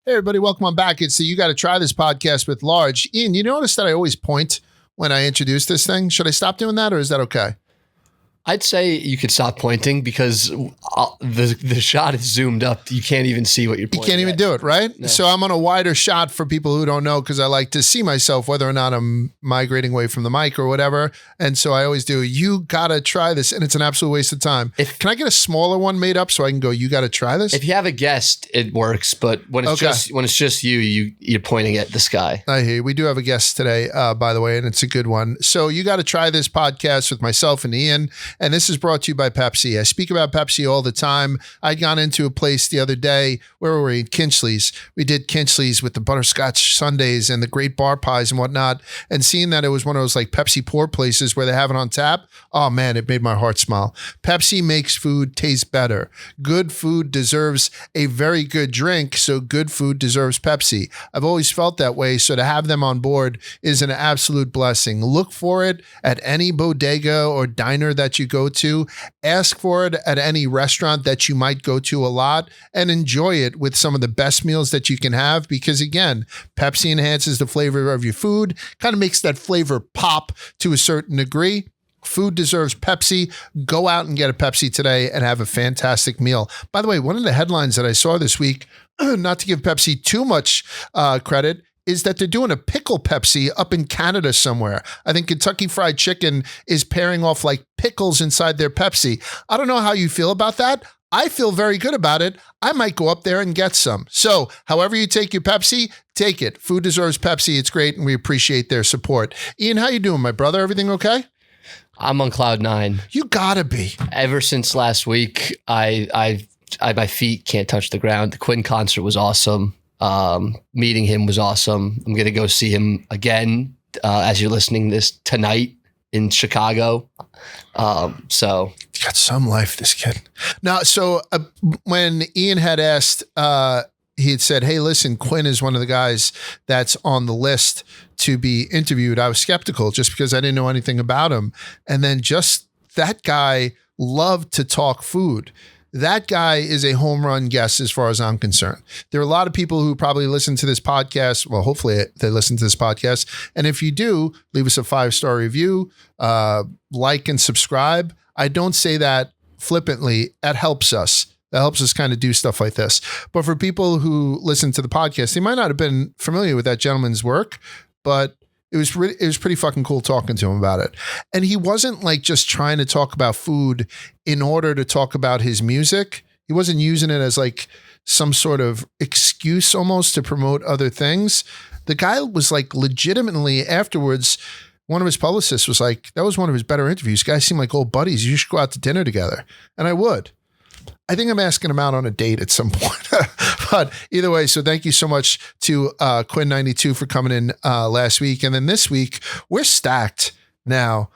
Hey, everybody, welcome on back. It's the You Got to Try This podcast with Large. Ian, you notice that I always point when I introduce this thing? Should I stop doing that or is that okay? I'd say you could stop pointing because the shot is zoomed up. You can't even see what you're pointing You can't even at. do it, right? No. So I'm on a wider shot for people who don't know because I like to see myself, whether or not I'm migrating away from the mic or whatever. And so I always do, you got to try this. And it's an absolute waste of time. Can I get a smaller one made up so I can go, you got to try this? If you have a guest, it works. But when it's just you're pointing at the sky. I hear you. We do have a guest today, by the way, and it's a good one. So you got to try this podcast with myself and Ian. And this is brought to you by Pepsi. I speak about Pepsi all the time. I'd gone into a place the other day. Where were we? Kinchleys. We did Kinchleys with the butterscotch sundaes and the great bar pies and whatnot. And seeing that it was one of those like Pepsi pour places where they have it on tap, oh man, it made my heart smile. Pepsi makes food taste better. Good food deserves a very good drink, so good food deserves Pepsi. I've always felt that way, so to have them on board is an absolute blessing. Look for it at any bodega or diner that you go to. Ask for it at any restaurant that you might go to a lot and enjoy it with some of the best meals that you can have because, again, Pepsi enhances the flavor of your food, kind of makes that flavor pop to a certain degree. Food deserves Pepsi. Go out and get a Pepsi today and have a fantastic meal. By the way, one of the headlines that I saw this week, not to give Pepsi too much credit, is that they're doing a pickle Pepsi up in Canada somewhere. I think Kentucky Fried Chicken is pairing off like pickles inside their Pepsi. I don't know how you feel about that. I feel very good about it. I might go up there and get some. So however you take your Pepsi, take it. Food deserves Pepsi. It's great, and we appreciate their support. Ian, how you doing, my brother? Everything okay? I'm on cloud 9. You gotta be. Ever since last week, my feet can't touch the ground. The Quinn concert was awesome. Meeting him was awesome. I'm going to go see him again as you're listening to this tonight in Chicago. So he's got some life, this kid. Now, so when Ian had asked, he had said, hey, listen, Quinn is one of the guys that's on the list to be interviewed. I was skeptical just because I didn't know anything about him. And then just that guy loved to talk food. That guy is a home run guest as far as I'm concerned. There are a lot of people who probably listen to this podcast. Well, hopefully they listen to this podcast. And if you do, leave us a 5-star review, like and subscribe. I don't say that flippantly. That helps us. That helps us kind of do stuff like this. But for people who listen to the podcast, they might not have been familiar with that gentleman's work, but it was pretty fucking cool talking to him about it. And he wasn't like just trying to talk about food in order to talk about his music. He wasn't using it as like some sort of excuse almost to promote other things. The guy was like legitimately afterwards, one of his publicists was like, that was one of his better interviews. Guys seem like old buddies. You should go out to dinner together. And I would. I think I'm asking him out on a date at some point. But either way, so thank you so much to Quinn92 for coming in last week. And then this week, we're stacked now.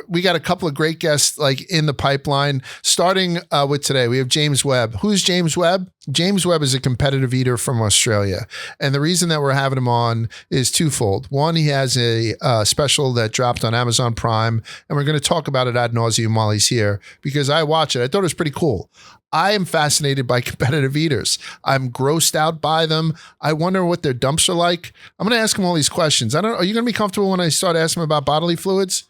We got a couple of great guests like in the pipeline, starting with today. We have James Webb. Who's James Webb? James Webb is a competitive eater from Australia. And the reason that we're having him on is twofold. One, he has a special that dropped on Amazon Prime, and we're going to talk about it ad nauseum while he's here because I watch it. I thought it was pretty cool. I am fascinated by competitive eaters. I'm grossed out by them. I wonder what their dumps are like. I'm going to ask him all these questions. Are you going to be comfortable when I start asking him about bodily fluids?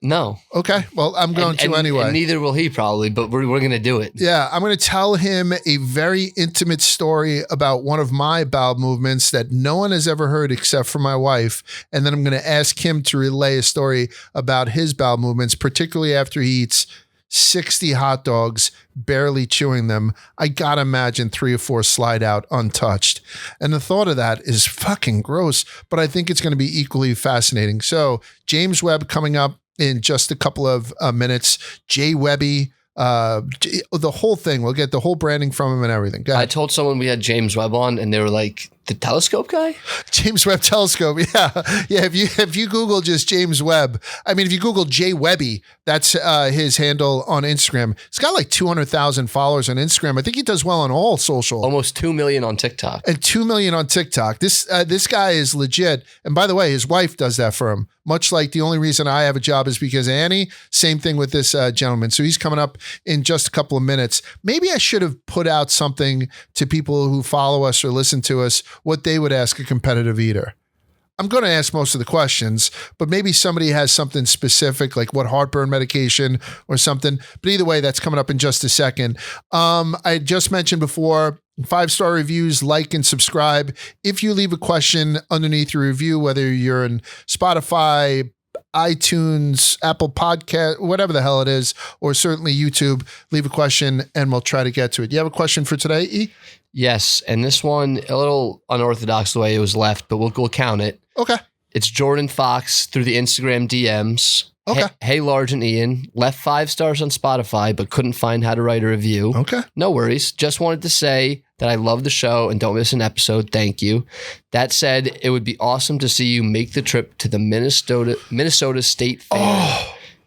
No. Okay. Well, I'm going to anyway. And neither will he probably, but we're going to do it. Yeah. I'm going to tell him a very intimate story about one of my bowel movements that no one has ever heard except for my wife. And then I'm going to ask him to relay a story about his bowel movements, particularly after he eats 60 hot dogs, barely chewing them. I gotta imagine 3 or 4 slide out untouched. And the thought of that is fucking gross, but I think it's going to be equally fascinating. So James Webb coming up in just a couple of minutes. Jay Webby, the whole thing. We'll get the whole branding from him and everything. I told someone we had James Webb on and they were like, The telescope guy? James Webb Telescope. Yeah. Yeah. If you Google just James Webb, I mean, if you Google J Webby, that's his handle on Instagram. He's got like 200,000 followers on Instagram. I think he does well on all social. Almost 2 million on TikTok. And 2 million on TikTok. This guy is legit. And by the way, his wife does that for him. Much like the only reason I have a job is because of Annie. Same thing with this gentleman. So he's coming up in just a couple of minutes. Maybe I should have put out something to people who follow us or listen to us, what they would ask a competitive eater. I'm going to ask most of the questions, but maybe somebody has something specific, like what heartburn medication or something. But either way, that's coming up in just a second. I just mentioned before, 5-star reviews, like and subscribe. If you leave a question underneath your review, whether you're in Spotify, iTunes, Apple Podcast, whatever the hell it is, or certainly YouTube, leave a question and we'll try to get to it. You have a question for today, E? Yes, and this one, a little unorthodox the way it was left, but we'll count it. Okay. It's Jordan Fox through the Instagram DMs. Okay. Hey, Large and Ian, left 5 stars on Spotify, but couldn't find how to write a review. Okay. No worries. Just wanted to say that I love the show and don't miss an episode. Thank you. That said, it would be awesome to see you make the trip to the Minnesota State Fair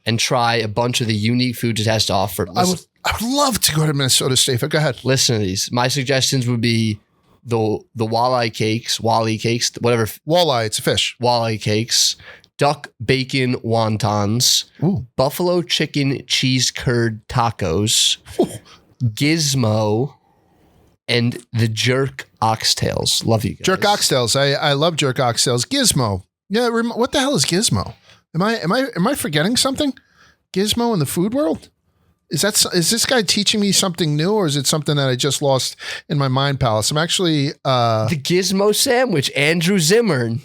and try a bunch of the unique foods it has to offer. I would love to go to Minnesota State. Go ahead. Listen to these. My suggestions would be the walleye cakes, whatever. Walleye, it's a fish. Walleye cakes, duck bacon wontons, buffalo chicken cheese curd tacos, gizmo, and the jerk oxtails. Love you guys. Jerk oxtails. I love jerk oxtails. Gizmo. Yeah. What the hell is Gizmo? Am I forgetting something? Gizmo in the food world? Is this guy teaching me something new, or is it something that I just lost in my mind palace? I'm actually the Gizmo sandwich, Andrew Zimmern.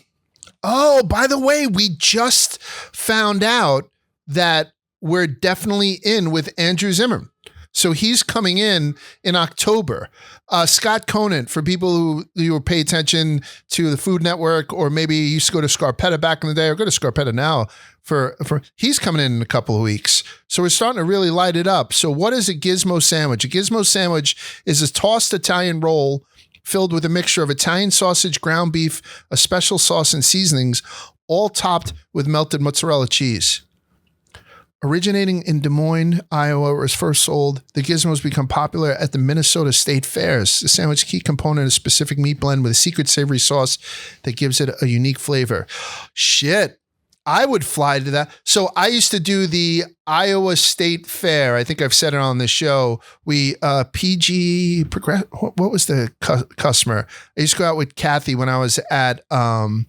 Oh, by the way, we just found out that we're definitely in with Andrew Zimmern. So he's coming in October. Scott Conant, for people who pay attention to the Food Network, or maybe used to go to Scarpetta back in the day, or go to Scarpetta now, for he's coming in a couple of weeks. So we're starting to really light it up. So what is a gizmo sandwich? A gizmo sandwich is a tossed Italian roll filled with a mixture of Italian sausage, ground beef, a special sauce, and seasonings, all topped with melted mozzarella cheese. Originating in Des Moines, Iowa, where it was first sold, the gizmos become popular at the Minnesota State Fairs. The sandwich key component is a specific meat blend with a secret savory sauce that gives it a unique flavor. Shit. I would fly to that. So I used to do the Iowa State Fair. I think I've said it on the show. We PG Progress. What was the customer? I used to go out with Kathy when I was at down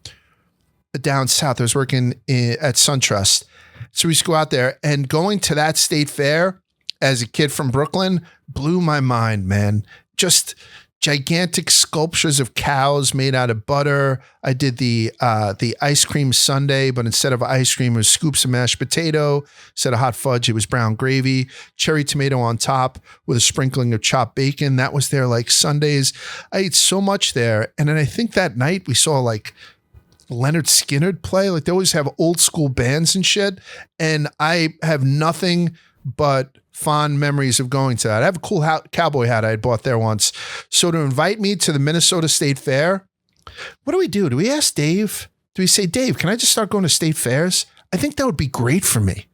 south. I was working at SunTrust. So we used to go out there, and going to that state fair as a kid from Brooklyn blew my mind, man. Just gigantic sculptures of cows made out of butter. I did the ice cream sundae, but instead of ice cream, it was scoops of mashed potato. Instead of hot fudge, it was brown gravy, cherry tomato on top with a sprinkling of chopped bacon. That was their like Sundays. I ate so much there. And then I think that night we saw like Leonard Skinner play. Like they always have old school bands and shit. And I have nothing but fond memories of going to that. I have a cool cowboy hat I had bought there once. So to invite me to the Minnesota State Fair, what do we do? Do we ask Dave? Do we say, Dave, can I just start going to state fairs? I think that would be great for me.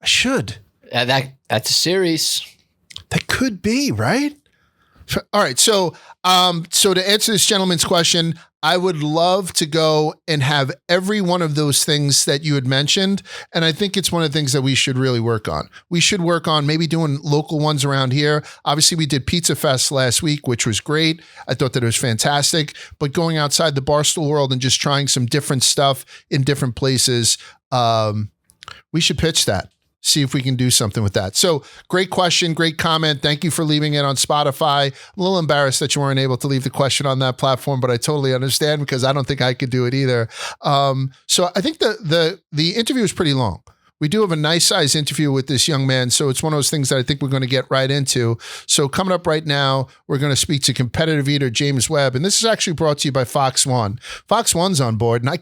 I should. That's a series. That could be, right? All right. So to answer this gentleman's question, I would love to go and have every one of those things that you had mentioned. And I think it's one of the things that we should really work on. We should work on maybe doing local ones around here. Obviously, we did Pizza Fest last week, which was great. I thought that it was fantastic. But going outside the Barstool world and just trying some different stuff in different places, we should pitch that. See if we can do something with that. So great question, great comment. Thank you for leaving it on Spotify. I'm a little embarrassed that you weren't able to leave the question on that platform, but I totally understand because I don't think I could do it either. So I think the interview is pretty long. We do have a nice size interview with this young man. So it's one of those things that I think we're going to get right into. So coming up right now, we're going to speak to competitive eater James Webb. And this is actually brought to you by Fox One. Fox One's on board, and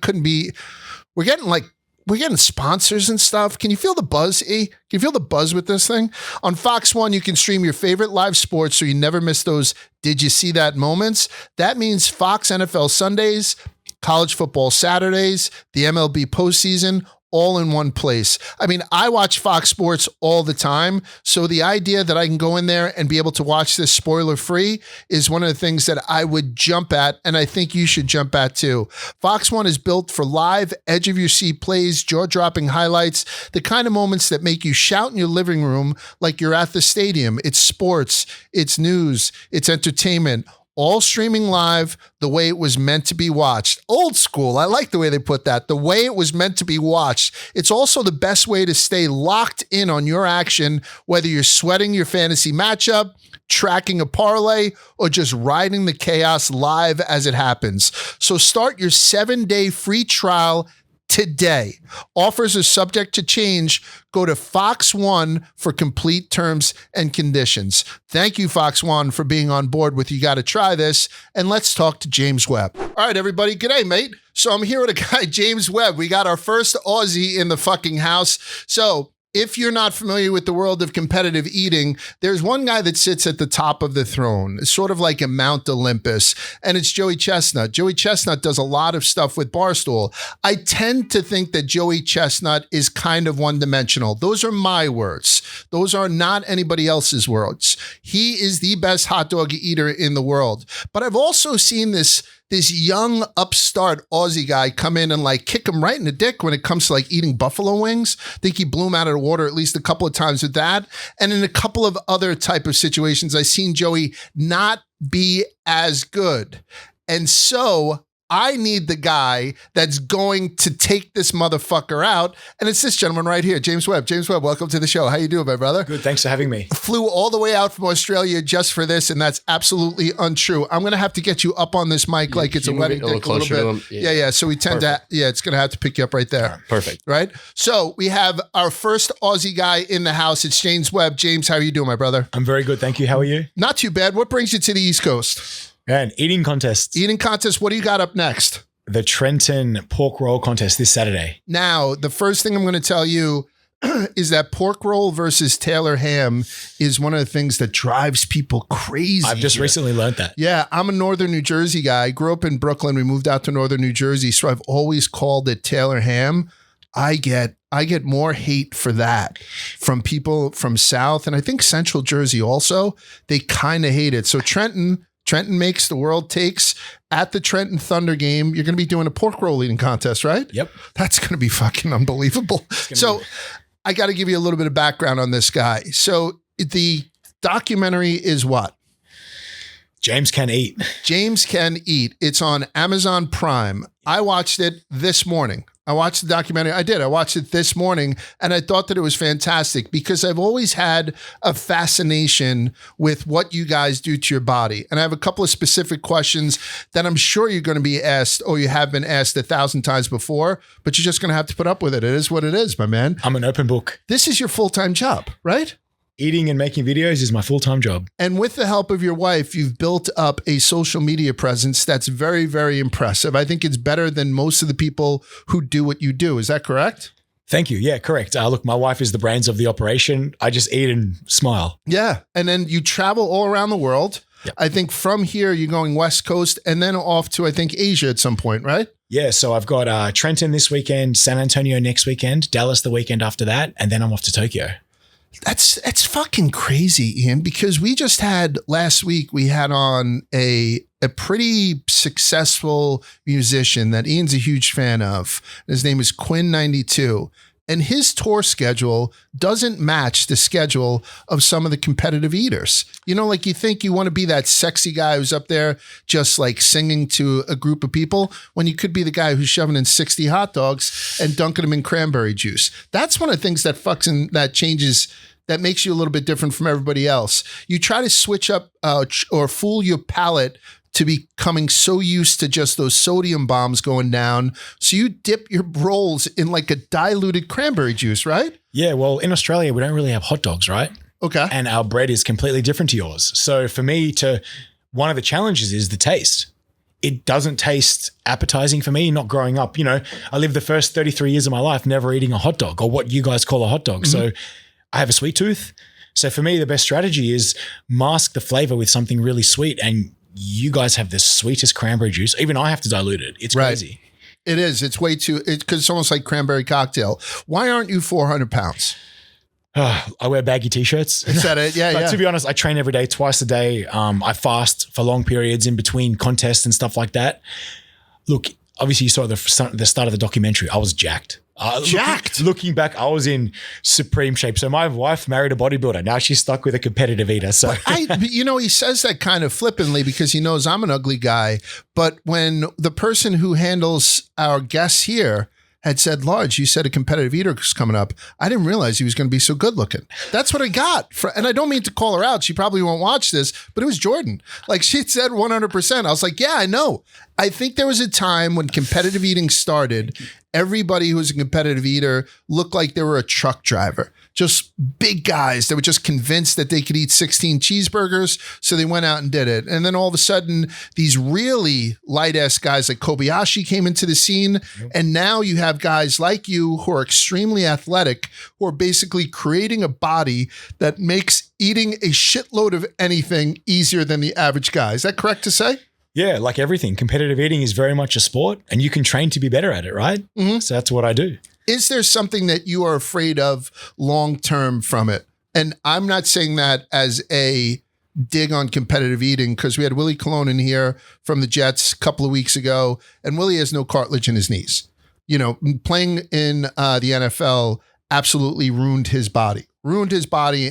we're getting like we're getting sponsors and stuff. Can you feel the buzz, E? Can you feel the buzz with this thing? On Fox One, you can stream your favorite live sports so you never miss those "Did you see that" moments. That means Fox NFL Sundays, college football Saturdays, the MLB postseason, all in one place. I mean, I watch Fox Sports all the time. So the idea that I can go in there and be able to watch this spoiler free is one of the things that I would jump at. And I think you should jump at too. Fox One is built for live, edge of your seat plays, jaw dropping highlights, the kind of moments that make you shout in your living room like you're at the stadium. It's sports, it's news, it's entertainment, all streaming live the way it was meant to be watched. Old school. I like the way they put that. The way it was meant to be watched. It's also the best way to stay locked in on your action, whether you're sweating your fantasy matchup, tracking a parlay, or just riding the chaos live as it happens. So start your 7-day free trial today. Offers are subject to change. Go to Fox One for complete terms and conditions. Thank you, Fox One, for being on board with You Gotta Try This. And let's talk to James Webb. All right, everybody. G'day, mate. So I'm here with a guy, James Webb. We got our first Aussie in the fucking house. So if you're not familiar with the world of competitive eating, there's one guy that sits at the top of the throne. It's sort of like a Mount Olympus, and it's Joey Chestnut. Joey Chestnut does a lot of stuff with Barstool. I tend to think that Joey Chestnut is kind of one-dimensional. Those are my words. Those are not anybody else's words. He is the best hot dog eater in the world. But I've also seen this young upstart Aussie guy come in and like kick him right in the dick when it comes to like eating buffalo wings. I think he blew him out of the water at least a couple of times with that. And in a couple of other type of situations, I've seen Joey not be as good. And so I need the guy that's going to take this motherfucker out. And it's this gentleman right here, James Webb. James Webb, welcome to the show. How you doing, my brother? Good. Thanks for having me. Flew all the way out from Australia just for this, and that's absolutely untrue. I'm going to have to get you up on this mic like it's a wedding dick a little bit. Yeah. So we tend to, it's going to have to pick you up right there. Perfect. Right? So we have our first Aussie guy in the house. It's James Webb. James, how are you doing, my brother? I'm very good. Thank you. How are you? Not too bad. What brings you to the East Coast? Man, eating contests. Eating contest. What do you got up next? The Trenton pork roll contest this Saturday. Now, the first thing I'm going to tell you is that pork roll versus Taylor ham is one of the things that drives people crazy. I've just recently learned that. Yeah, I'm a Northern New Jersey guy. I grew up in Brooklyn. We moved out to Northern New Jersey, so I've always called it Taylor ham. I get more hate for that from people from South and I think Central Jersey also. They kind of hate it. So Trenton makes, the world takes. At the Trenton Thunder game, you're going to be doing a pork roll eating contest, right? Yep. That's going to be fucking unbelievable. So I got to give you a little bit of background on this guy. So the documentary is what? James Can Eat. James Can Eat. It's on Amazon Prime. I watched it this morning. I watched the documentary. I watched it this morning, and I thought that it was fantastic because I've always had a fascination with what you guys do to your body. And I have a couple of specific questions that I'm sure you're going to be asked, or you have been asked 1,000 times before, but you're just going to have to put up with it. It is what it is, my man. I'm an open book. This is your full-time job, right? Eating and making videos is my full-time job. And with the help of your wife, you've built up a social media presence that's very, very impressive. I think it's better than most of the people who do what you do. Is that correct? Thank you. Yeah, correct. Look, my wife is the brains of the operation. I just eat and smile. Yeah. And then you travel all around the world. Yep. I think from here, you're going West Coast and then off to, I think, Asia at some point, right? Yeah. So I've got Trenton this weekend, San Antonio next weekend, Dallas the weekend after that, and then I'm off to Tokyo. That's fucking crazy, Ian, because we just had last week, we had on a pretty successful musician that Ian's a huge fan of. His name is Quinn92. And his tour schedule doesn't match the schedule of some of the competitive eaters. You know, like you think you want to be that sexy guy who's up there just like singing to a group of people when you could be the guy who's shoving in 60 hot dogs and dunking them in cranberry juice. That's one of the things that changes, that makes you a little bit different from everybody else. You try to switch up or fool your palate to becoming so used to just those sodium bombs going down. So you dip your rolls in like a diluted cranberry juice, right? Yeah, well, in Australia, we don't really have hot dogs, right? Okay. And our bread is completely different to yours. So for me one of the challenges is the taste. it doesn't taste appetizing for me, not growing up. I lived the first 33 years of my life never eating a hot dog or what you guys call a hot dog. So I have a sweet tooth. So for me, the best strategy is mask the flavor with something really sweet. And you guys have the sweetest cranberry juice. Even I have to dilute it. It's crazy. It is. It's way too, because it's almost like cranberry cocktail. Why aren't you 400 pounds? I wear baggy t-shirts. Is that it? Yeah, But to be honest, I train every day, twice a day. I fast for long periods in between contests and stuff like that. Look, obviously you saw the start of the documentary. I was jacked. Looking back, I was in supreme shape. So my wife married a bodybuilder. Now she's stuck with a competitive eater. So he says that kind of flippantly because he knows I'm an ugly guy. But when the person who handles our guests here had said, Large, you said a competitive eater was coming up, I didn't realize he was going to be so good looking. That's what I got. And I don't mean to call her out. She probably won't watch this, but it was Jordan. Like she said 100%. I was like, yeah, I know. I think there was a time when competitive eating started, everybody who was a competitive eater looked like they were a truck driver. Just big guys that were just convinced that they could eat 16 cheeseburgers. So they went out and did it. And then all of a sudden, these really light-ass guys like Kobayashi came into the scene. And now you have guys like you who are extremely athletic, who are basically creating a body that makes eating a shitload of anything easier than the average guy. Is that correct to say? Yeah, like everything. Competitive eating is very much a sport and you can train to be better at it, right? Mm-hmm. So that's what I do. Is there something that you are afraid of long-term from it? And I'm not saying that as a dig on competitive eating because we had Willie Colon in here from the Jets a couple of weeks ago, and Willie has no cartilage in his knees. Playing in the NFL absolutely ruined his body,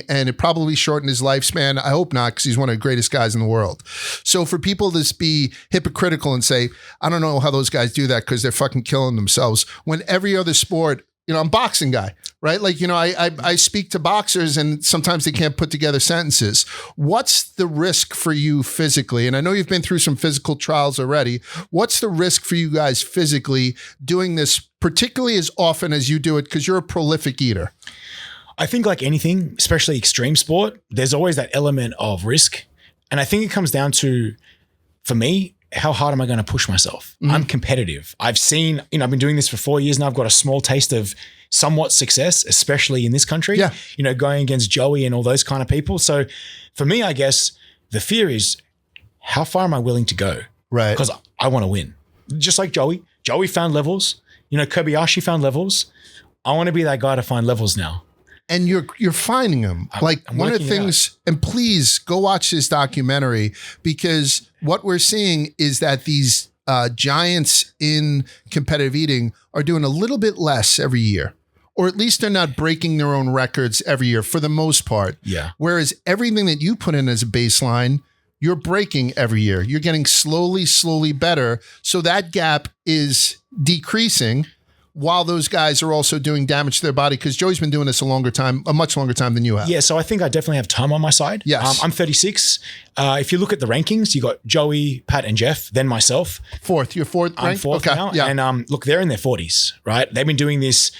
and it probably shortened his lifespan. I hope not, because he's one of the greatest guys in the world. So for people to be hypocritical and say, I don't know how those guys do that because they're fucking killing themselves, when every other sport, I'm a boxing guy, right? Like, I speak to boxers and sometimes they can't put together sentences. What's the risk for you physically? And I know you've been through some physical trials already. What's the risk for you guys physically doing this, particularly as often as you do it, because you're a prolific eater? I think like anything, especially extreme sport, there's always that element of risk. And I think it comes down to, for me, how hard am I going to push myself? Mm-hmm. I'm competitive. I've seen, I've been doing this for 4 years now. I've got a small taste of somewhat success, especially in this country, going against Joey and all those kind of people. So for me, I guess the fear is how far am I willing to go? Right. Because I want to win. Just like Joey. Joey found levels. Kobayashi found levels. I want to be that guy to find levels now. And you're finding them. Like one of the things, and please go watch this documentary, because what we're seeing is that these giants in competitive eating are doing a little bit less every year, or at least they're not breaking their own records every year for the most part. Yeah. Whereas everything that you put in as a baseline, you're breaking every year. You're getting slowly better. So that gap is decreasing, while those guys are also doing damage to their body, because Joey's been doing this a much longer time than you have. Yeah, so I think I definitely have time on my side. Yes. I'm 36. If you look at the rankings, you got Joey, Pat, and Jeff, then myself. Fourth. You're fourth I'm ranked? fourth now. Yeah. And look, they're in their 40s, right? They've been doing this,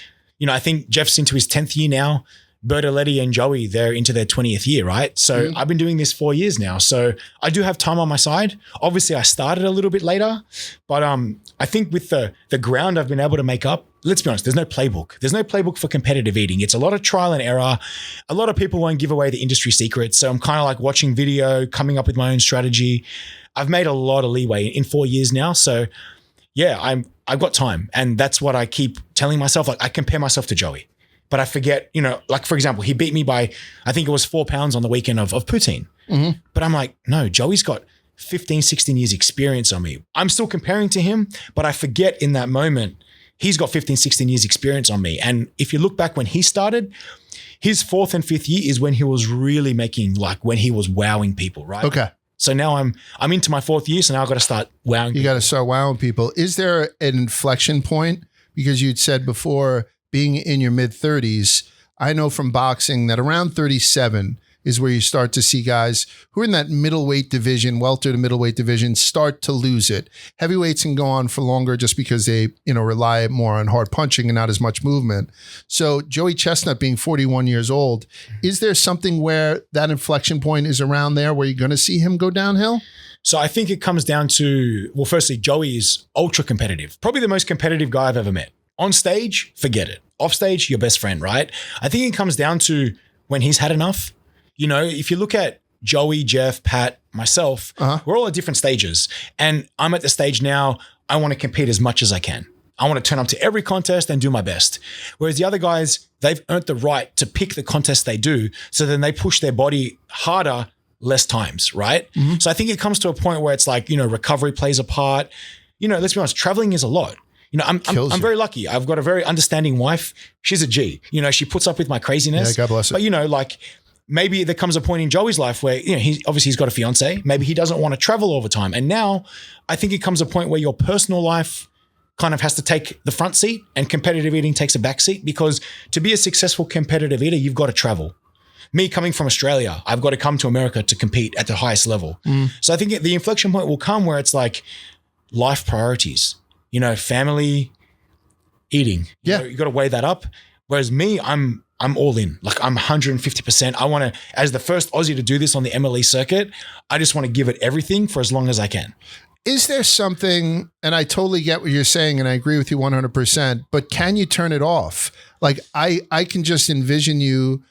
I think Jeff's into his 10th year now. Bertoletti and Joey, they're into their 20th year, right? So I've been doing this 4 years now. So I do have time on my side. Obviously, I started a little bit later, but I think with the ground I've been able to make up, let's be honest, there's no playbook. There's no playbook for competitive eating. It's a lot of trial and error. A lot of people won't give away the industry secrets. So I'm kind of like watching video, coming up with my own strategy. I've made a lot of leeway in 4 years now. So yeah, I've got time. And that's what I keep telling myself. Like I compare myself to Joey. But I forget, like for example, he beat me by, I think it was 4 pounds on the weekend of poutine. Mm-hmm. But I'm like, no, Joey's got 15, 16 years experience on me. I'm still comparing to him, but I forget in that moment, he's got 15, 16 years experience on me. And if you look back when he started, his 4th and 5th year is when he was really making, like when he was wowing people, right? Okay. So now I'm into my 4th year, so now I've got to start wowing people. You got to start wowing people. Is there an inflection point? Because you'd said before, being in your mid-30s, I know from boxing that around 37 is where you start to see guys who are in that middleweight division, welter to middleweight division, start to lose it. Heavyweights can go on for longer just because they, rely more on hard punching and not as much movement. So Joey Chestnut being 41 years old, is there something where that inflection point is around there where you're going to see him go downhill? So I think it comes down to, well, firstly, Joey is ultra competitive. Probably the most competitive guy I've ever met. On stage, forget it. Off stage, your best friend, right? I think it comes down to when he's had enough. You know, if you look at Joey, Jeff, Pat, myself, we're all at different stages. And I'm at the stage now, I want to compete as much as I can. I want to turn up to every contest and do my best. Whereas the other guys, they've earned the right to pick the contest they do. So then they push their body harder, less times, right? So I think it comes to a point where it's like, you know, recovery plays a part. You know, let's be honest, traveling is a lot. You know, I'm very lucky. I've got a very understanding wife. She's a G. You know, she puts up with my craziness. Yeah, God bless her. But, you know, like maybe there comes a point in Joey's life where, you know, he's got a fiance. Maybe he doesn't want to travel all the time. And now I think it comes a point where your personal life kind of has to take the front seat and competitive eating takes a back seat, because to be a successful competitive eater, you've got to travel. Me coming from Australia, I've got to come to America to compete at the highest level. So I think the inflection point will come where it's like life priorities, you know, family, eating. Yeah. You got to weigh that up. Whereas me, I'm all in. Like I'm 150%. I want to, as the first Aussie to do this on the MLE circuit, I just want to give it everything for as long as I can. Is there something, and I totally get what you're saying, and I agree with you 100%, but can you turn it off? Like I can just envision you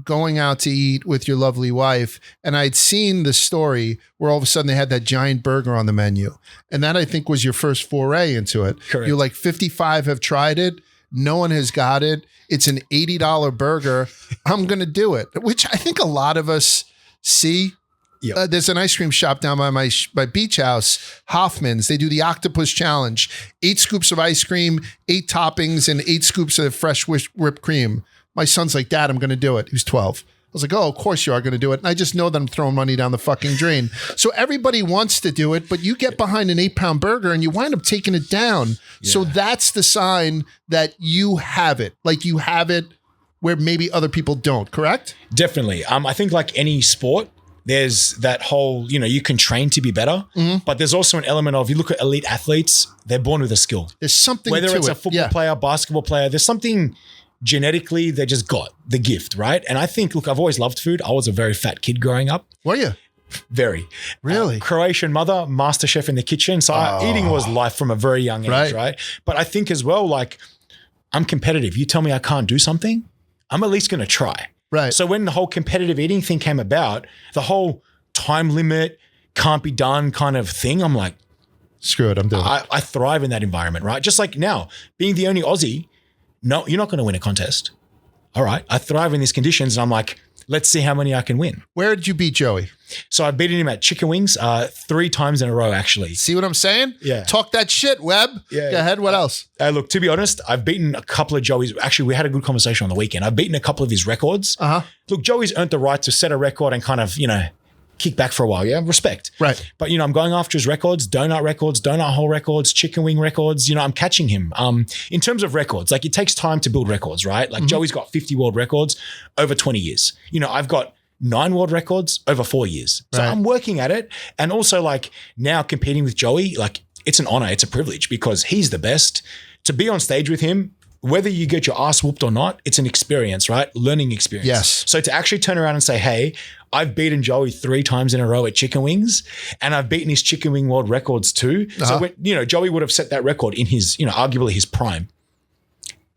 going out to eat with your lovely wife, and I'd seen the story where all of a sudden they had that giant burger on the menu. And that I think was your first foray into it. Correct. You're like 55 have tried it. No one has got it. It's an $80 burger. I'm going to do it, which I think a lot of us see. Yep. There's an ice cream shop down by my beach house, Hoffman's. They do the Octopus Challenge. 8 scoops of ice cream, 8 toppings, and 8 scoops of fresh whipped cream. My son's like, Dad, I'm going to do it. He's 12. I was like, oh, of course you are going to do it. And I just know that I'm throwing money down the fucking drain. So everybody wants to do it, but you get behind an 8-pound burger and you wind up taking it down. Yeah. So that's the sign that you have it. Like you have it where maybe other people don't, correct? Definitely. I think like any sport, there's that whole, you know, you can train to be better, but there's also an element of, you look at elite athletes, they're born with a skill. There's something whether to it's it. a football player, basketball player, there's something genetically they just got the gift, right? And I think, look, I've always loved food. I was a very fat kid growing up. Were you? Very. Really? Croatian mother, master chef in the kitchen. So eating was life from a very young age, right? But I think as well, like I'm competitive. You tell me I can't do something, I'm at least going to try. Right. So when the whole competitive eating thing came about, the whole time limit, can't be done kind of thing, I'm like, screw it, I'm doing it. I thrive in that environment, right? Just like now, being the only Aussie, no, you're not going to win a contest. All right. I thrive in these conditions. And I'm like, let's see how many I can win. Where did you beat Joey? So I've beaten him at chicken wings 3 times in a row, actually. See what I'm saying? Yeah. Talk that shit, Webb. Yeah. Go ahead. What else? Look, to be honest, I've beaten a couple of Joey's. Actually, we had a good conversation on the weekend. I've beaten a couple of his records. Look, Joey's earned the right to set a record and kind of, you know, kick back for a while. Yeah. Respect. Right. But, you know, I'm going after his records, donut hole records, chicken wing records. You know, I'm catching him. In terms of records, like it takes time to build records, right? Like Joey's got 50 world records over 20 years. You know, I've got 9 world records over 4 years. So I'm working at it. And also like now competing with Joey, like it's an honor. It's a privilege because he's the best. To be on stage with him, whether you get your ass whooped or not, it's an experience, right? Learning experience. Yes. So to actually turn around and say, hey, I've beaten Joey 3 times in a row at chicken wings and I've beaten his chicken wing world records too. So when, you know, Joey would have set that record in his, you know, arguably his prime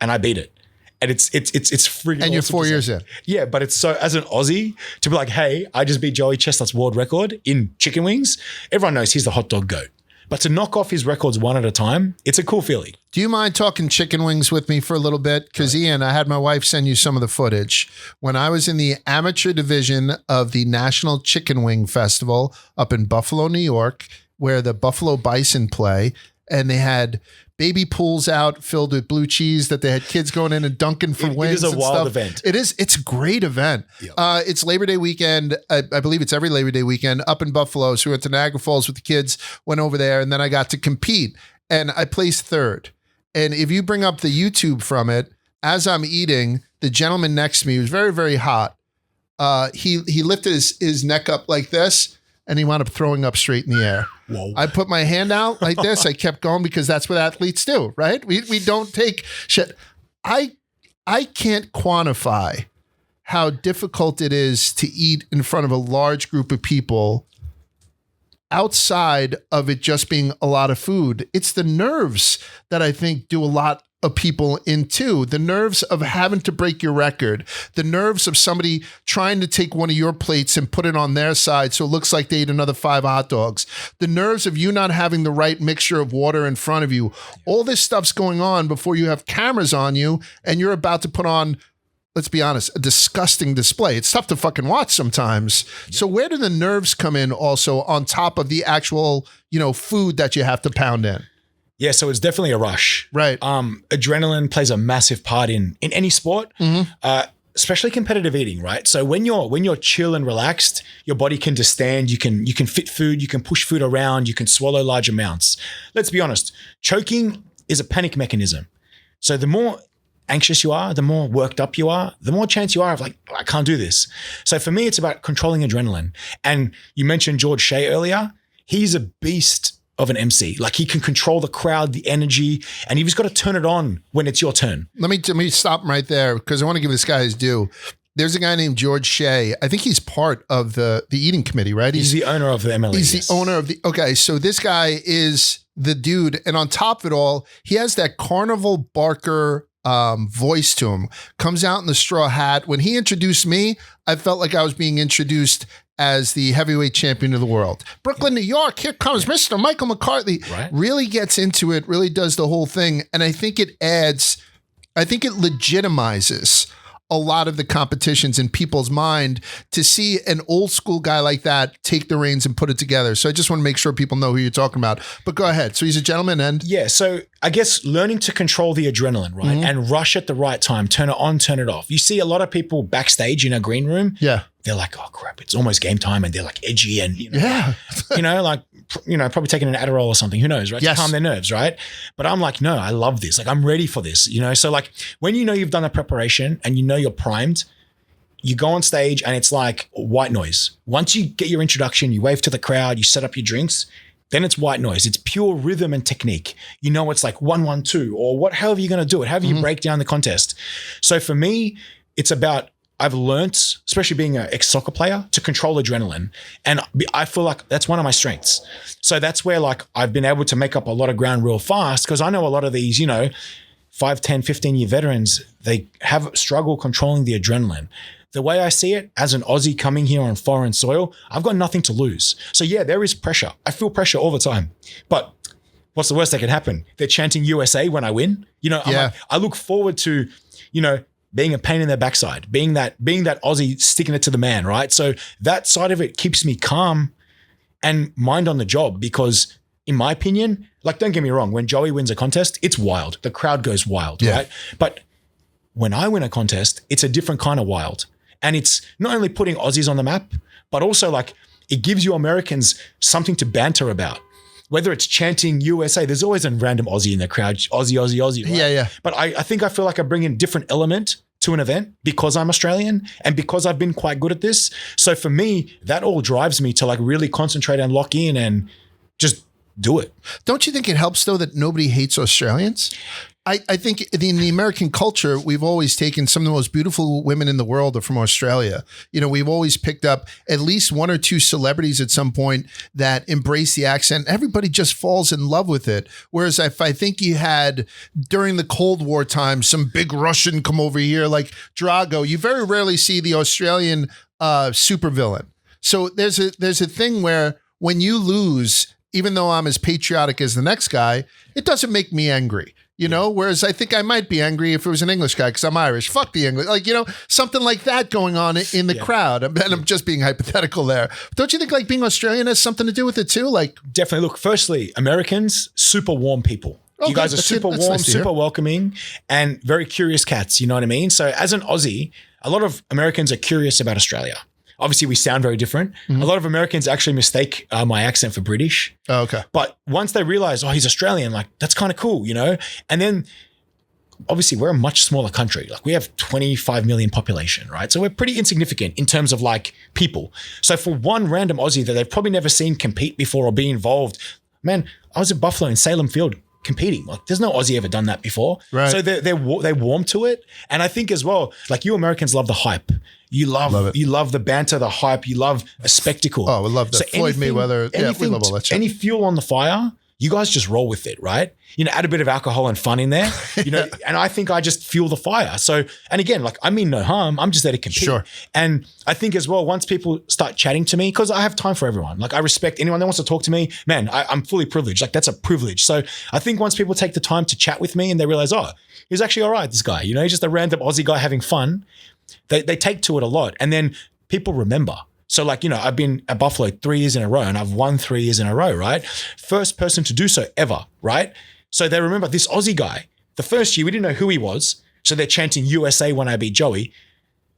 and I beat it. And it's freaking. And you're 4 years in. Yeah, but it's so, as an Aussie, to be like, hey, I just beat Joey Chestnut's world record in chicken wings. Everyone knows he's the hot dog goat. But to knock off his records one at a time, it's a cool feeling. Do you mind talking chicken wings with me for a little bit? Because Ian, I had my wife send you some of the footage. When I was in the amateur division of the National Chicken Wing Festival up in Buffalo, New York, where the Buffalo Bison play, and they had baby pools out filled with blue cheese that they had kids going in and dunking for wings. It is a wild stuff. event. It is. It's a great event. Yep. It's Labor Day weekend. I believe it's every Labor Day weekend up in Buffalo. So we went to Niagara Falls with the kids, went over there, and then I got to compete. And I placed 3rd. And if you bring up the YouTube from it, as I'm eating, the gentleman next to me was very, very hot. He lifted his neck up like this, and he wound up throwing up straight in the air. Whoa. I put my hand out like this. I kept going because that's what athletes do, right? We don't take shit. I can't quantify how difficult it is to eat in front of a large group of people. outside of it just being a lot of food, it's the nerves that I think do a lot of people in too. The nerves of having to break your record, the nerves of somebody trying to take one of your plates and put it on their side so it looks like they ate another 5 hot dogs, the nerves of you not having the right mixture of water in front of you. All this stuff's going on before you have cameras on you and you're about to put on, let's be honest, a disgusting display. It's tough to fucking watch sometimes. So where do the nerves come in also on top of the actual, food that you have to pound in? Yeah, so it's definitely a rush. Right. Adrenaline plays a massive part in any sport, especially competitive eating, right? So when you're chill and relaxed, your body can distend, you can fit food, you can push food around, you can swallow large amounts. Let's be honest, choking is a panic mechanism. So the more anxious you are, the more worked up you are, the more chance you are of like, I can't do this. So for me, it's about controlling adrenaline. And you mentioned George Shea earlier. He's a beast of an MC. Like he can control the crowd, the energy, and you've just got to turn it on when it's your turn. Let me stop right there because I want to give this guy his due. There's a guy named George Shea. I think he's part of the eating committee, right? He's the owner of the MLE. He's the owner of okay, so this guy is the dude. And on top of it all, he has that carnival barker voice to him. Comes out in the straw hat. When he introduced me, I felt like I was being introduced as the heavyweight champion of the world. Brooklyn, New York, here comes Mr. Michael McCarthy. Right. Really gets into it, really does the whole thing. And I think it legitimizes a lot of the competitions in people's mind to see an old school guy like that take the reins and put it together. So I just want to make sure people know who you're talking about. But go ahead. So he's a gentleman and... Yeah, so I guess learning to control the adrenaline, right? And rush at the right time, turn it on, turn it off. You see a lot of people backstage in a green room. Yeah. They're like, oh crap, it's almost game time. And they're like edgy and, probably taking an Adderall or something, who knows, right? Yes. To calm their nerves, right? But I'm like, no, I love this. Like I'm ready for this, So like when you've done a preparation and you're primed, you go on stage and it's like white noise. Once you get your introduction, you wave to the crowd, you set up your drinks, then it's white noise. It's pure rhythm and technique. It's like 1-1-2 or however you're going to do it, however you break down the contest. So for me, it's about, I've learned, especially being an ex-soccer player, to control adrenaline. And I feel like that's one of my strengths. So that's where like I've been able to make up a lot of ground real fast because I know a lot of these, 5, 10, 15-year veterans, they have struggle controlling the adrenaline. The way I see it, as an Aussie coming here on foreign soil, I've got nothing to lose. So yeah, there is pressure. I feel pressure all the time. But what's the worst that can happen? They're chanting USA when I win. I look forward to, being a pain in their backside, being that Aussie sticking it to the man, right? So that side of it keeps me calm and mind on the job because in my opinion, like don't get me wrong, when Joey wins a contest, it's wild. The crowd goes wild, right? But when I win a contest, it's a different kind of wild. And it's not only putting Aussies on the map, but also like it gives you Americans something to banter about. Whether it's chanting USA, there's always a random Aussie in the crowd, Aussie, right? Yeah. But I think I feel like I bring in a different element to an event because I'm Australian and because I've been quite good at this. So for me, that all drives me to like really concentrate and lock in and just do it. Don't you think it helps though that nobody hates Australians? I think in the American culture, we've always taken some of the most beautiful women in the world are from Australia. We've always picked up at least 1 or 2 celebrities at some point that embrace the accent. Everybody just falls in love with it. Whereas if I think you had during the Cold War time, some big Russian come over here like Drago, you very rarely see the Australian supervillain. So there's a thing where when you lose, even though I'm as patriotic as the next guy, it doesn't make me angry. Whereas I think I might be angry if it was an English guy because I'm Irish. Fuck the English. Like, something like that going on in the crowd. And I'm just being hypothetical there. Don't you think like being Australian has something to do with it too? Like definitely. Look, firstly, Americans, super warm people. You guys are super warm, nice super welcoming and very curious cats. You know what I mean? So as an Aussie, a lot of Americans are curious about Australia. Obviously, we sound very different. A lot of Americans actually mistake my accent for British. Oh, okay. But once they realize, he's Australian, like that's kind of cool, And then obviously we're a much smaller country. Like we have 25 million population, right? So we're pretty insignificant in terms of like people. So for one random Aussie that they've probably never seen compete before or be involved, man, I was at Buffalo in Salem Field competing. Like there's no Aussie ever done that before. Right. So they warm to it. And I think as well, like you Americans love the hype. You love the banter, the hype. You love a spectacle. Oh, we love that. Floyd Mayweather. Yeah, we love all that shit. Any fuel on the fire, you guys just roll with it, right? Add a bit of alcohol and fun in there, and I think I just fuel the fire. So, and again, like, I mean no harm. I'm just there to compete. Sure. And I think as well, once people start chatting to me, because I have time for everyone. Like, I respect anyone that wants to talk to me. Man, I'm fully privileged. Like, that's a privilege. So I think once people take the time to chat with me and they realize, oh, he's actually all right, this guy, he's just a random Aussie guy having fun. They take to it a lot. And then people remember. So like, I've been at Buffalo 3 years in a row and I've won 3 years in a row, right? First person to do so ever, right? So they remember this Aussie guy. The first year, we didn't know who he was. So they're chanting USA when I beat Joey.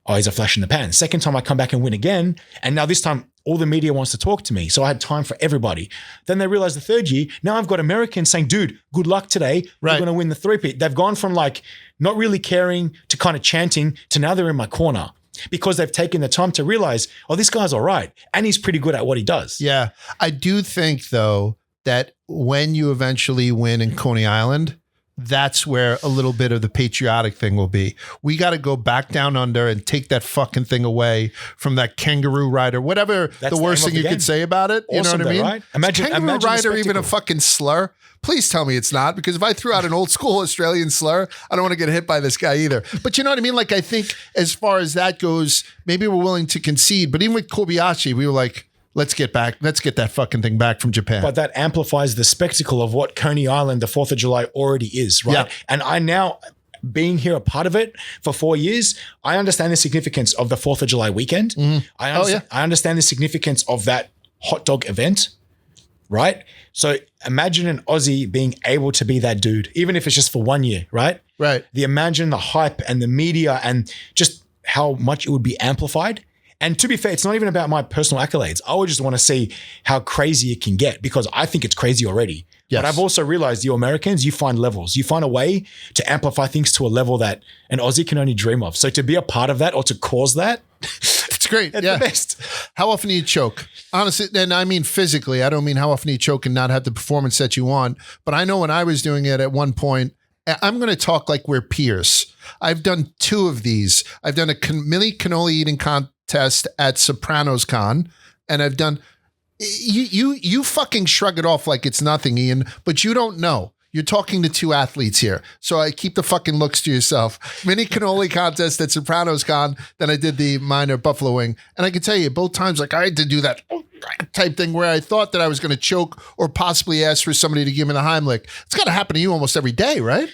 Oh, he's a flash in the pan. Second time I come back and win again. And now this time, all the media wants to talk to me. So I had time for everybody. Then they realized the third year, now I've got Americans saying, dude, good luck today. We're going to win the three-peat. They've gone from like not really caring to kind of chanting to now they're in my corner. Because they've taken the time to realize, oh, this guy's all right. And he's pretty good at what he does. Yeah. I do think, though, that when you eventually win in Coney Island, that's where a little bit of the patriotic thing will be. We got to go back down under and take that fucking thing away from that kangaroo rider, whatever the worst thing you could say about it. Awesome, you know what I mean? Right? Imagine rider even a fucking slur? Please tell me it's not, because if I threw out an old school Australian slur, I don't want to get hit by this guy either. But you know what I mean? Like, I think as far as that goes, maybe we're willing to concede. But even with Kobayashi, we were like, let's get that fucking thing back from Japan. But that amplifies the spectacle of what Coney Island, the 4th of July already is, right? Yeah. And I now, being here a part of it for 4 years, I understand the significance of the 4th of July weekend. Mm-hmm. I understand the significance of that hot dog event, right? So imagine an Aussie being able to be that dude, even if it's just for 1 year, right? Right. Imagine the hype and the media and just how much it would be amplified. And to be fair, it's not even about my personal accolades. I would just want to see how crazy it can get, because I think it's crazy already. Yes. But I've also realized, you Americans, you find levels. You find a way to amplify things to a level that an Aussie can only dream of. So to be a part of that or to cause that, it's great. It's the best. How often do you choke? Honestly, and I mean physically. I don't mean how often do you choke and not have the performance that you want. But I know when I was doing it at one point, I'm going to talk like we're peers. I've done 2 of these. I've done a mini cannoli eating contest at Sopranos Con, and I've done. You fucking shrug it off like it's nothing, Ian, but you don't know. You're talking to 2 athletes here. So I keep the fucking looks to yourself. Mini cannoli contest at Sopranos Con, then I did the minor buffalo wing. And I can tell you, both times, like, I had to do that type thing where I thought that I was going to choke or possibly ask for somebody to give me the Heimlich. It's got to happen to you almost every day, right?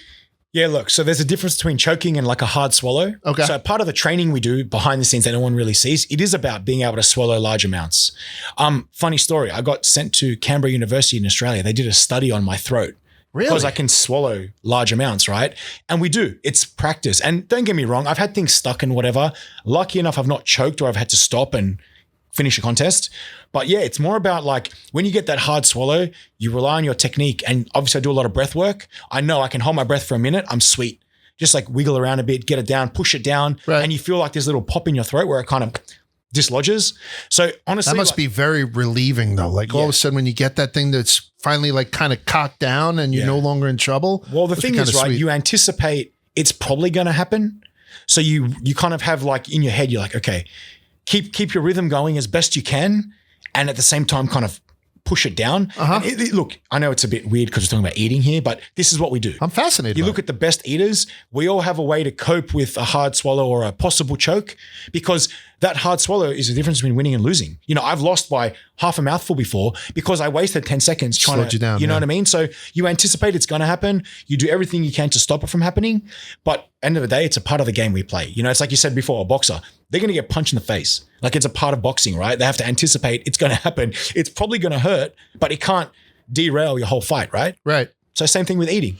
Yeah, look, so there's a difference between choking and like a hard swallow. Okay. So part of the training we do behind the scenes that no one really sees, it is about being able to swallow large amounts. Funny story, I got sent to Canberra University in Australia. They did a study on my throat. Really? Because I can swallow large amounts, right? And we do. It's practice. And don't get me wrong, I've had things stuck and whatever. Lucky enough, I've not choked or I've had to stop and finish a contest. But yeah, it's more about like when you get that hard swallow, you rely on your technique. And obviously I do a lot of breath work. I know I can hold my breath for a minute. I'm sweet. Just like wiggle around a bit, get it down, push it down. Right. And you feel like there's a little pop in your throat where it kind of dislodges. So honestly, that must be very relieving though. Like all of a sudden when you get that thing that's finally like kind of cocked down and you're no longer in trouble. Well, the thing is, right, you anticipate it's probably going to happen. So you kind of have like in your head, you're like, okay, keep your rhythm going as best you can. And at the same time, kind of push it down. Look, I know it's a bit weird because we're talking about eating here, but this is what we do. I'm fascinated. You look at the best eaters, we all have a way to cope with a hard swallow or a possible choke, because that hard swallow is the difference between winning and losing. You know, I've lost by half a mouthful before because I wasted 10 seconds trying Slowed to, you down, you know what I mean? So you anticipate it's going to happen. You do everything you can to stop it from happening. But end of the day, it's a part of the game we play. You know, it's like you said before, a boxer, they're going to get punched in the face. Like it's a part of boxing, right? They have to anticipate it's going to happen. It's probably going to hurt, but it can't derail your whole fight, right? Right. So same thing with eating.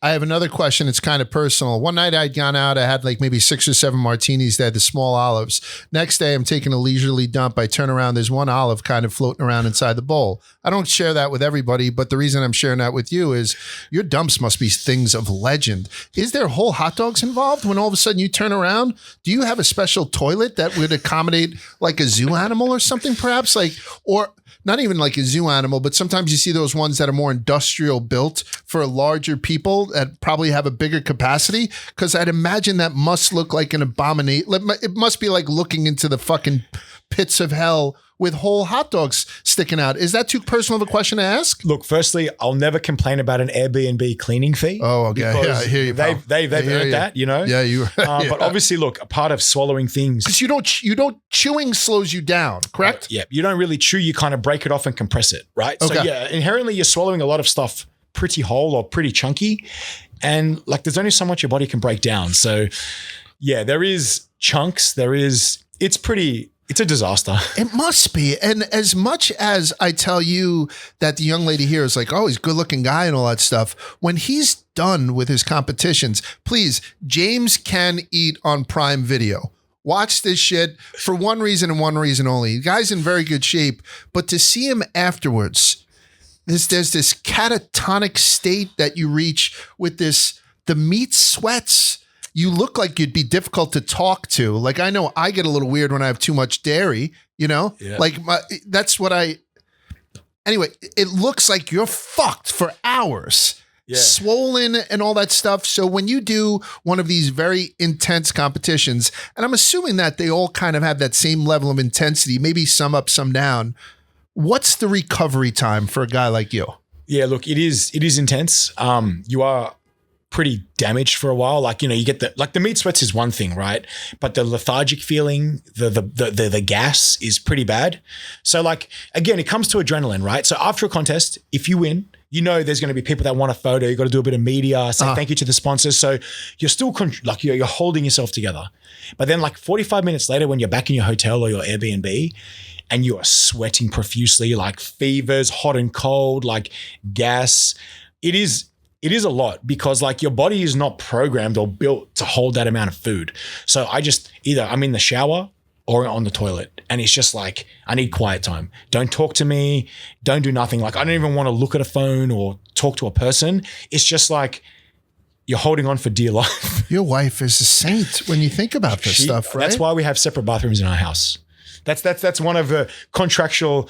I have another question. It's kind of personal. One night I'd gone out. I had like maybe 6 or 7 martinis. They had the small olives. Next day I'm taking a leisurely dump. I turn around. There's one olive kind of floating around inside the bowl. I don't share that with everybody, but the reason I'm sharing that with you is your dumps must be things of legend. Is there whole hot dogs involved when all of a sudden you turn around? Do you have a special toilet that would accommodate like a zoo animal or something perhaps? Like, or not even like a zoo animal, but sometimes you see those ones that are more industrial built for larger people that probably have a bigger capacity. Because I'd imagine that must look like an abomination. It must be like looking into the fucking pits of hell with whole hot dogs sticking out. Is that too personal of a question to ask? Look, firstly, I'll never complain about an Airbnb cleaning fee. Oh, okay. Yeah, I hear you, pal. They've earned that, you know? Yeah, you. Yeah. But obviously, look, a part of swallowing things. Because you don't, chewing slows you down, correct? Yeah, you don't really chew, you kind of break it off and compress it, right? Okay. So yeah, inherently you're swallowing a lot of stuff pretty whole or pretty chunky. And like there's only so much your body can break down. So yeah, there is chunks, it's a disaster. It must be. And as much as I tell you that the young lady here is like, oh, he's a good looking guy and all that stuff, when he's done with his competitions, please, James can eat on Prime Video. Watch this shit for one reason and one reason only. The guy's in very good shape, but to see him afterwards, there's this catatonic state that you reach with the meat sweats. You look like you'd be difficult to talk to. Like, I know I get a little weird when I have too much dairy, you know? Yeah. Like, that's what anyway, it looks like you're fucked for hours. Yeah. Swollen and all that stuff. So when you do one of these very intense competitions, and I'm assuming that they all kind of have that same level of intensity, maybe some up, some down, what's the recovery time for a guy like you? Yeah, look, it is intense. You are pretty damaged for a while. Like, you know, you get the meat sweats is one thing, right? But the lethargic feeling, the gas is pretty bad. So like, again, it comes to adrenaline, right? So after a contest, if you win, you know there's going to be people that want a photo. You got to do a bit of media, say thank you to the sponsors. So you're still you're holding yourself together. But then like 45 minutes later, when you're back in your hotel or your Airbnb and you are sweating profusely, like fevers, hot and cold, like gas, it is a lot because like your body is not programmed or built to hold that amount of food. So I'm in the shower or on the toilet and it's just like, I need quiet time. Don't talk to me. Don't do nothing. Like I don't even want to look at a phone or talk to a person. It's just like you're holding on for dear life. Your wife is a saint when you think about this stuff, right? That's why we have separate bathrooms in our house. That's one of the contractual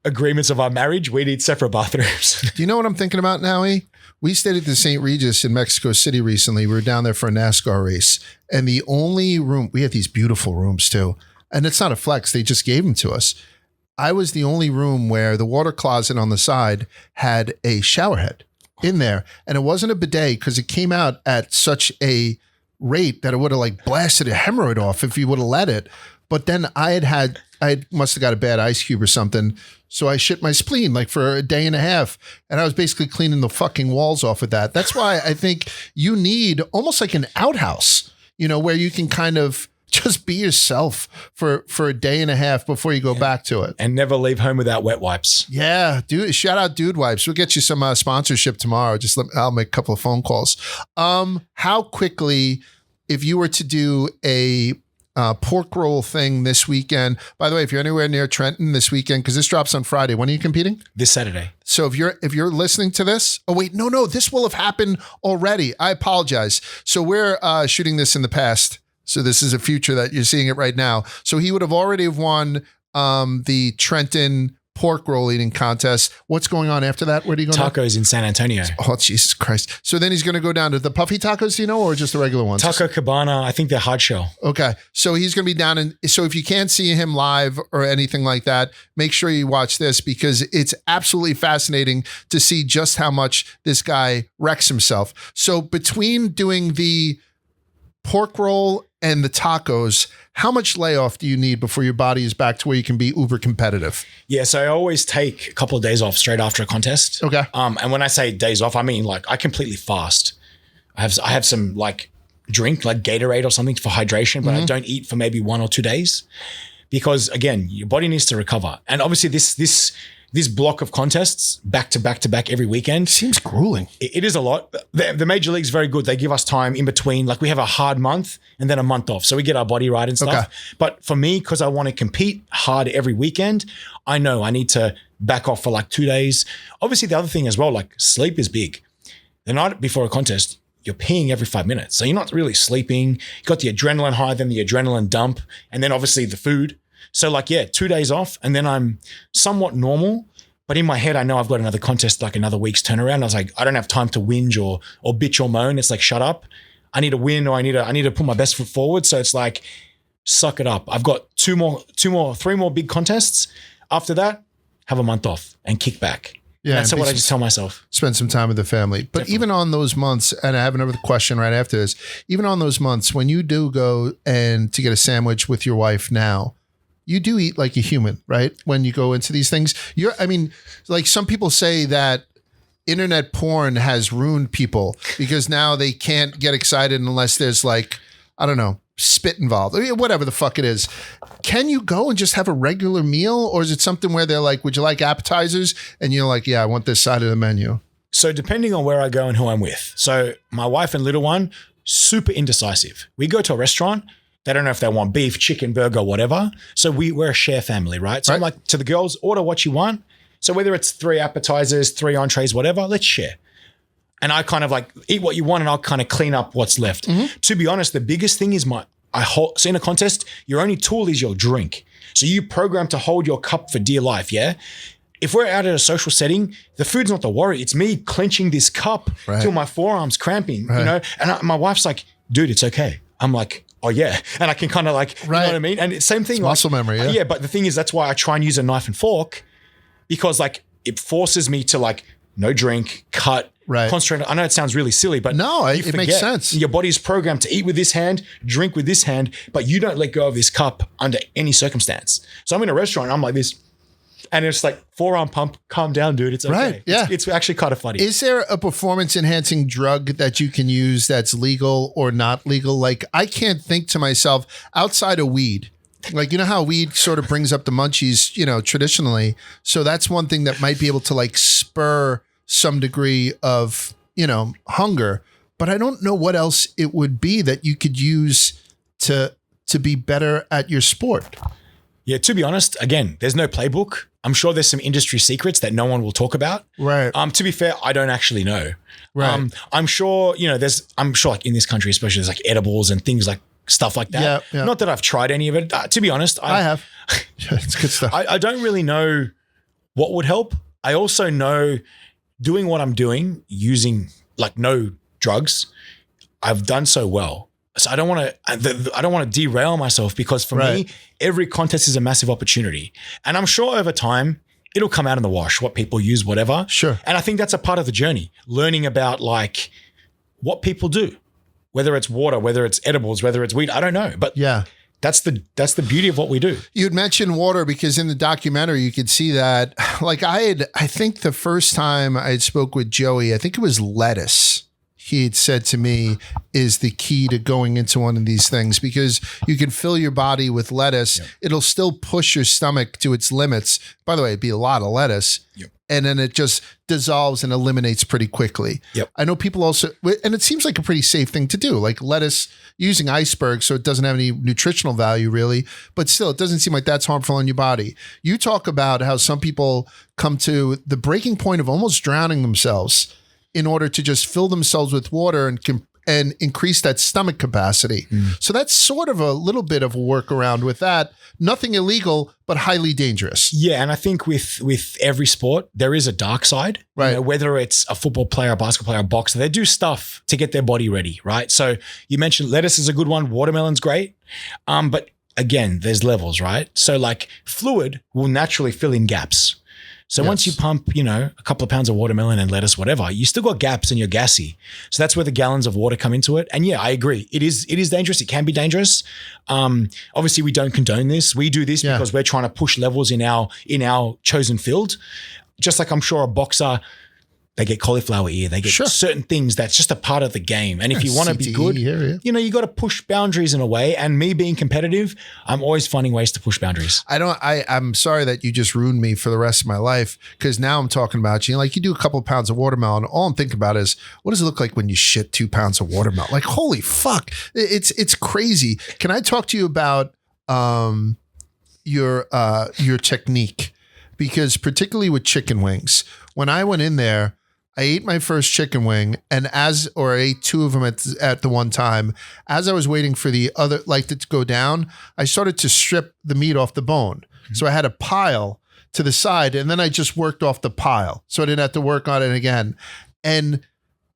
agreements of our marriage. We need separate bathrooms. Do you know what I'm thinking about now, E? We stayed at the St. Regis in Mexico City recently. We were down there for a NASCAR race. And the only room, we had these beautiful rooms too. And it's not a flex. They just gave them to us. I was the only room where the water closet on the side had a shower head in there. And it wasn't a bidet because it came out at such a rate that it would have like blasted a hemorrhoid off if you would have let it. But then I must have got a bad ice cube or something. So I shit my spleen like for a day and a half. And I was basically cleaning the fucking walls off with that. That's why I think you need almost like an outhouse, you know, where you can kind of just be yourself for a day and a half before you go back to it. And never leave home without wet wipes. Yeah, dude. Shout out Dude Wipes. We'll get you some sponsorship tomorrow. I'll make a couple of phone calls. How quickly, if you were to do a pork roll thing this weekend. By the way, if you're anywhere near Trenton this weekend, because this drops on Friday, when are you competing? This Saturday. So if you're listening to this, oh wait, no, this will have happened already. I apologize. So we're shooting this in the past. So this is a future that you're seeing it right now. So he would have already won the Trenton pork roll eating contest. What's going on after that? Where do you go? Tacos in San Antonio. Oh, Jesus Christ. So then he's going to go down to the puffy tacos, do you know, or just the regular ones? Taco Cabana. I think they're hard shell. Okay. So he's going to be down in, so if you can't see him live or anything like that, make sure you watch this because it's absolutely fascinating to see just how much this guy wrecks himself. So between doing the pork roll and the tacos, how much layoff do you need before your body is back to where you can be uber competitive? Yeah, so I always take a couple of days off straight after a contest. Okay. And when I say days off, I mean like I completely fast. I have some like drink like Gatorade or something for hydration, but I don't eat for maybe 1 or 2 days because again, your body needs to recover. And obviously this block of contests back to back to back every weekend seems grueling. It is a lot. The major league's very good. They give us time in between. Like we have a hard month and then a month off. So we get our body right and stuff. Okay. But for me, because I want to compete hard every weekend, I know I need to back off for like 2 days. Obviously the other thing as well, like sleep is big. The night before a contest, you're peeing every 5 minutes. So you're not really sleeping. You got the adrenaline high, then the adrenaline dump, and then obviously the food. So like, yeah, 2 days off and then I'm somewhat normal. But in my head, I know I've got another contest, like another week's turnaround. I was like, I don't have time to whinge or bitch or moan. It's like, shut up. I need to win, or I need to put my best foot forward. So it's like, suck it up. I've got three more big contests. After that, have a month off and kick back. Yeah, that's what I just tell myself. Spend some time with the family. But definitely. Even on those months, and I have another question right after this, even on those months when you do go and to get a sandwich with your wife now, you do eat like a human, right? When you go into these things, like some people say that internet porn has ruined people because now they can't get excited unless there's like, I don't know, spit involved, whatever the fuck it is. Can you go and just have a regular meal, or is it something where they're like, would you like appetizers? And you're like, yeah, I want this side of the menu. So depending on where I go and who I'm with. So my wife and little one, super indecisive. We go to a restaurant, they don't know if they want beef, chicken, burger, whatever. So we're a share family, right? So I'm like, to the girls, order what you want. So whether it's 3 appetizers, 3 entrees, whatever, let's share. And I kind of like eat what you want and I'll kind of clean up what's left. Mm-hmm. To be honest, the biggest thing is so in a contest, your only tool is your drink. So you program to hold your cup for dear life, yeah? If we're out at a social setting, the food's not the worry. It's me clenching this cup till my forearm's cramping, you know? And my wife's like, dude, it's okay. I'm like, oh yeah. And I can kind of like, you know what I mean? And it's same thing. It's muscle memory, yeah. Yeah, but the thing is, that's why I try and use a knife and fork, because like it forces me to like, no drink, cut, concentrate. I know it sounds really silly, but no, it makes sense. Your body's programmed to eat with this hand, drink with this hand, but you don't let go of this cup under any circumstance. So I'm in a restaurant, I'm like this, and it's like forearm pump, calm down, dude. It's okay. Right. Yeah. It's actually kind of funny. Is there a performance enhancing drug that you can use that's legal or not legal? Like, I can't think to myself outside of weed. Like, you know how weed sort of brings up the munchies, you know, traditionally. So that's one thing that might be able to like spur some degree of, you know, hunger. But I don't know what else it would be that you could use to be better at your sport. Yeah, to be honest, again, there's no playbook. I'm sure there's some industry secrets that no one will talk about. Right. To be fair, I don't actually know. Right. I'm sure, you know, I'm sure like in this country, especially there's like edibles and things like stuff like that. Yeah. Not that I've tried any of it. To be honest, I have. It's good stuff. I don't really know what would help. I also know doing what I'm doing, using like no drugs, I've done so well. So I don't want to derail myself, because for me, every contest is a massive opportunity. And I'm sure over time, it'll come out in the wash, what people use, whatever. Sure. And I think that's a part of the journey, learning about like what people do. Whether it's water, whether it's edibles, whether it's weed, I don't know. But yeah, that's the beauty of what we do. You'd mentioned water because in the documentary you could see that. Like I think the first time I had spoke with Joey, I think it was lettuce. He had said to me is the key to going into one of these things, because you can fill your body with lettuce. Yep. It'll still push your stomach to its limits. By the way, it'd be a lot of lettuce. Yep. And then it just dissolves and eliminates pretty quickly. Yep. I know people also, and it seems like a pretty safe thing to do, like lettuce using iceberg, so it doesn't have any nutritional value really, but still it doesn't seem like that's harmful on your body. You talk about how some people come to the breaking point of almost drowning themselves in order to just fill themselves with water and increase that stomach capacity. So that's sort of a little bit of a workaround with that. Nothing illegal, but highly dangerous. Yeah, and I think with every sport, there is a dark side. Right. You know, whether it's a football player, a basketball player, a boxer, they do stuff to get their body ready, right? So you mentioned lettuce is a good one. Watermelon's great. But again, there's levels, right? So like fluid will naturally fill in gaps. So once you pump, you know, a couple of pounds of watermelon and lettuce, whatever, you still got gaps and you're gassy. So that's where the gallons of water come into it. And yeah, I agree. It is dangerous. It can be dangerous. Obviously we don't condone this. We do this because we're trying to push levels in our chosen field. Just like I'm sure a boxer, they get cauliflower ear, they get certain things that's just a part of the game. And if you want to be good, you know, you got to push boundaries in a way. And me being competitive, I'm always finding ways to push boundaries. I'm sorry that you just ruined me for the rest of my life, because now I'm talking about you. Like you do a couple of pounds of watermelon. All I'm thinking about is what does it look like when you shit 2 pounds of watermelon? Like, holy fuck. It's crazy. Can I talk to you about your technique? Because particularly with chicken wings, when I went in there, I ate my first chicken wing, and I ate two of them at the one time. As I was waiting for the other, like to go down, I started to strip the meat off the bone. So I had a pile to the side, and then I just worked off the pile, so I didn't have to work on it again. And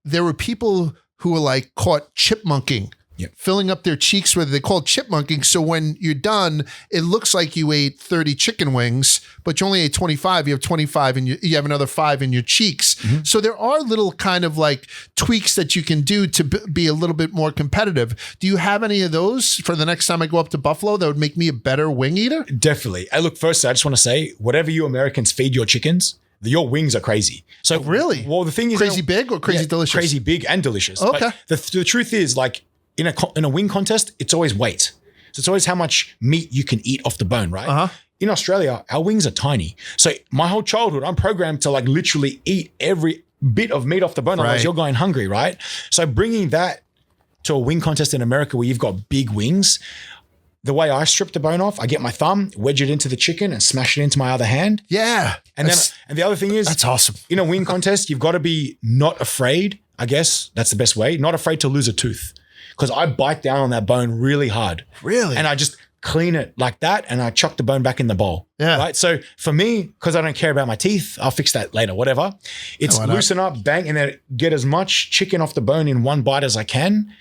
there were people who were like caught chipmunking. Yep. Filling up their cheeks with, they call it chipmunking. So when you're done, it looks like you ate 30 chicken wings, but you only ate 25. You have 25 and you have another 5 in your cheeks. Mm-hmm. So there are little kind of like tweaks that you can do to be a little bit more competitive. Do you have any of those for the next time I go up to Buffalo that would make me a better wing eater? Definitely. Look, first, I just want to say, whatever you Americans feed your chickens, your wings are crazy. So really? Well, the thing is, crazy big or crazy delicious? Crazy big and delicious. Okay. But the truth is, like, in a wing contest, it's always weight. So it's always how much meat you can eat off the bone, right? Uh-huh. In Australia, our wings are tiny. So my whole childhood, I'm programmed to like literally eat every bit of meat off the bone, otherwise you're going hungry, right? So bringing that to a wing contest in America where you've got big wings, the way I strip the bone off, I get my thumb, wedge it into the chicken and smash it into my other hand. Yeah. And the other thing is, that's awesome. In a wing contest, you've got to be not afraid, I guess that's the best way, not afraid to lose a tooth. Because I bite down on that bone really hard. Really? And I just clean it like that and I chuck the bone back in the bowl. Yeah. Right? So for me, because I don't care about my teeth, I'll fix that later, whatever. It's loosen up, bang, and then get as much chicken off the bone in one bite as I can.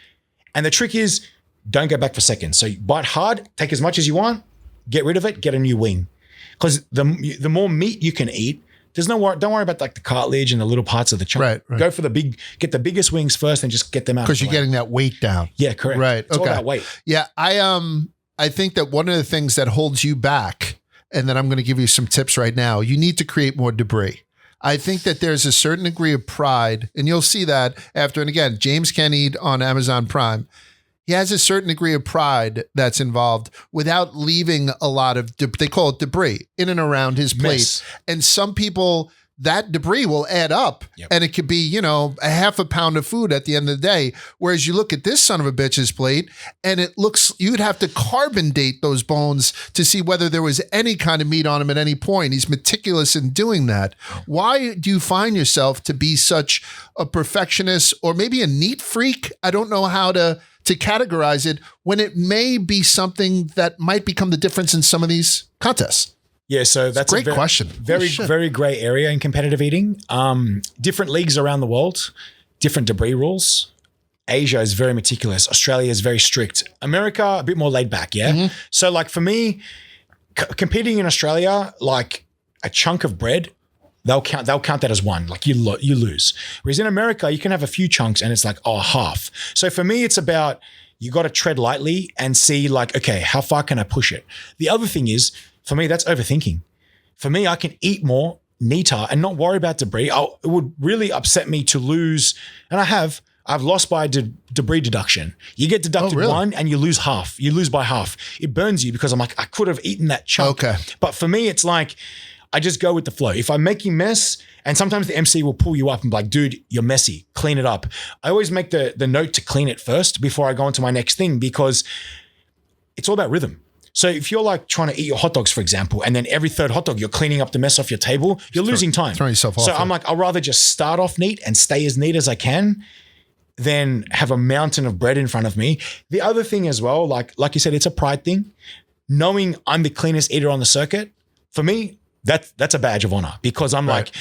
And the trick is, don't go back for seconds. So you bite hard, take as much as you want, get rid of it, get a new wing. Because the more meat you can eat, don't worry about like the cartilage and the little parts of the chunk. Right. Go for get the biggest wings first and just get them out. Because you're getting that weight down. Yeah, correct. Right. It's all about weight. Yeah. I think that one of the things that holds you back, and then I'm going to give you some tips right now, you need to create more debris. I think that there's a certain degree of pride, and you'll see that after, and again, James Kenny on Amazon Prime. He has a certain degree of pride that's involved without leaving a lot of, they call it debris, in and around his plate. Mess. And some people, that debris will add up and it could be, a half a pound of food at the end of the day. Whereas you look at this son of a bitch's plate and it looks, you'd have to carbon date those bones to see whether there was any kind of meat on them at any point. He's meticulous in doing that. Why do you find yourself to be such a perfectionist or maybe a neat freak? I don't know how to categorize it when it may be something that might become the difference in some of these contests. Yeah, so that's a great question. Very gray area in competitive eating. Different leagues around the world, different debris rules. Asia is very meticulous. Australia is very strict. America, a bit more laid back, yeah? Mm-hmm. So like for me, competing in Australia, like a chunk of bread, they'll count that as one, like you lose. Whereas in America, you can have a few chunks and it's like, half. So for me, it's about, you got to tread lightly and see like, okay, how far can I push it? The other thing is, for me, that's overthinking. For me, I can eat more, neater, and not worry about debris. It would really upset me to lose, and I've lost by debris deduction. You get deducted one and you lose half. You lose by half. It burns you because I'm like, I could have eaten that chunk. Okay. But for me, it's like, I just go with the flow. If I'm making mess, and sometimes the MC will pull you up and be like, dude, you're messy, clean it up. I always make the note to clean it first before I go on to my next thing because it's all about rhythm. So if you're like trying to eat your hot dogs, for example, and then every third hot dog, you're cleaning up the mess off your table, you're losing time. Throwing yourself off. So I'm like, I'll rather just start off neat and stay as neat as I can than have a mountain of bread in front of me. The other thing as well, like you said, it's a pride thing. Knowing I'm the cleanest eater on the circuit, for me, that's a badge of honor because I'm like,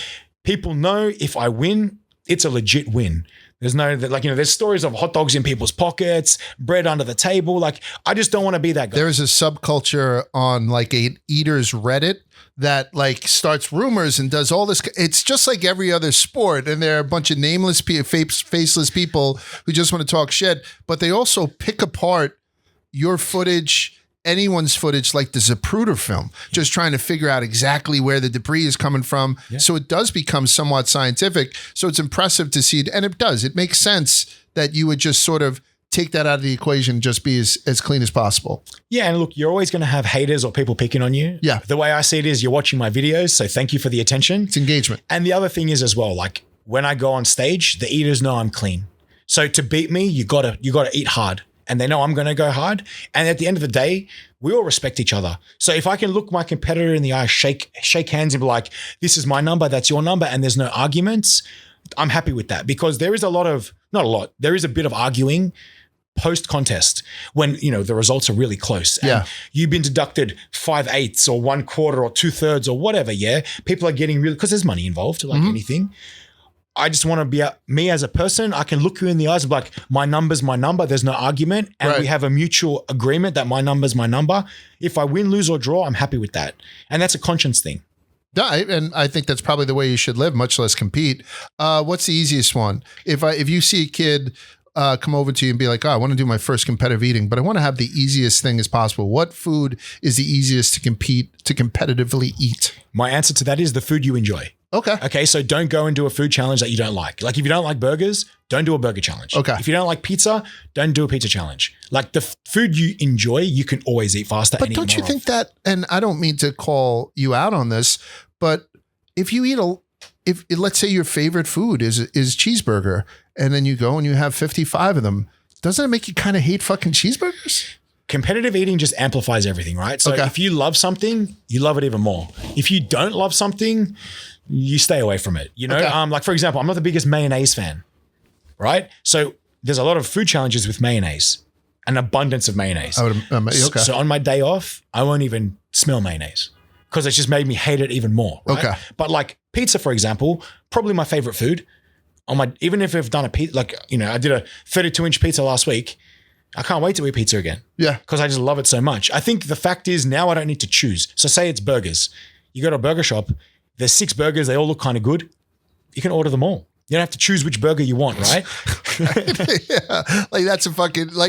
people know if I win, it's a legit win. There's there's stories of hot dogs in people's pockets, bread under the table. Like, I just don't want to be that guy. There's a subculture on like a eaters Reddit that like starts rumors and does all this. It's just like every other sport. And there are a bunch of nameless, faceless people who just want to talk shit, but they also pick apart your footage, anyone's footage, like the Zapruder film, just trying to figure out exactly where the debris is coming from. Yeah. So it does become somewhat scientific. So it's impressive to see it. And it does. It makes sense that you would just sort of take that out of the equation, just be as clean as possible. Yeah. And look, you're always going to have haters or people picking on you. Yeah. The way I see it is you're watching my videos. So thank you for the attention. It's engagement. And the other thing is as well, like when I go on stage, the eaters know I'm clean. So to beat me, you gotta eat hard. And they know I'm going to go hard. And at the end of the day, we all respect each other. So if I can look my competitor in the eye, shake hands and be like, this is my number, that's your number, and there's no arguments, I'm happy with that because there is there is a bit of arguing post-contest when, the results are really close. And you've been deducted 5/8 or 1/4 or 2/3 or whatever, people are getting really, because there's money involved, like anything. I just want to be me as a person. I can look you in the eyes and be like, my number's my number. There's no argument. And we have a mutual agreement that my number's my number. If I win, lose, or draw, I'm happy with that. And that's a conscience thing. Yeah, and I think that's probably the way you should live, much less compete. What's the easiest one? If you see a kid come over to you and be like, I want to do my first competitive eating, but I want to have the easiest thing as possible. What food is the easiest to competitively eat? My answer to that is the food you enjoy. Okay, so don't go and do a food challenge that you don't like. Like if you don't like burgers, don't do a burger challenge. Okay. If you don't like pizza, don't do a pizza challenge. Like the food you enjoy, you can always eat faster. But don't you think that, and I don't mean to call you out on this, but if you eat if let's say your favorite food is cheeseburger, and then you go and you have 55 of them, doesn't it make you kind of hate fucking cheeseburgers? Competitive eating just amplifies everything, right? So if you love something, you love it even more. If you don't love something, you stay away from it. Like for example, I'm not the biggest mayonnaise fan, right? So there's a lot of food challenges with mayonnaise, an abundance of mayonnaise. So on my day off, I won't even smell mayonnaise because it's just made me hate it even more. Right? Okay. But like pizza, for example, probably my favorite food. Even if I've done a pizza, I did a 32-inch pizza last week. I can't wait to eat pizza again. Yeah. Because I just love it so much. I think the fact is now I don't need to choose. So say it's burgers. You go to a burger shop, there's 6 burgers, they all look kind of good. You can order them all. You don't have to choose which burger you want, right?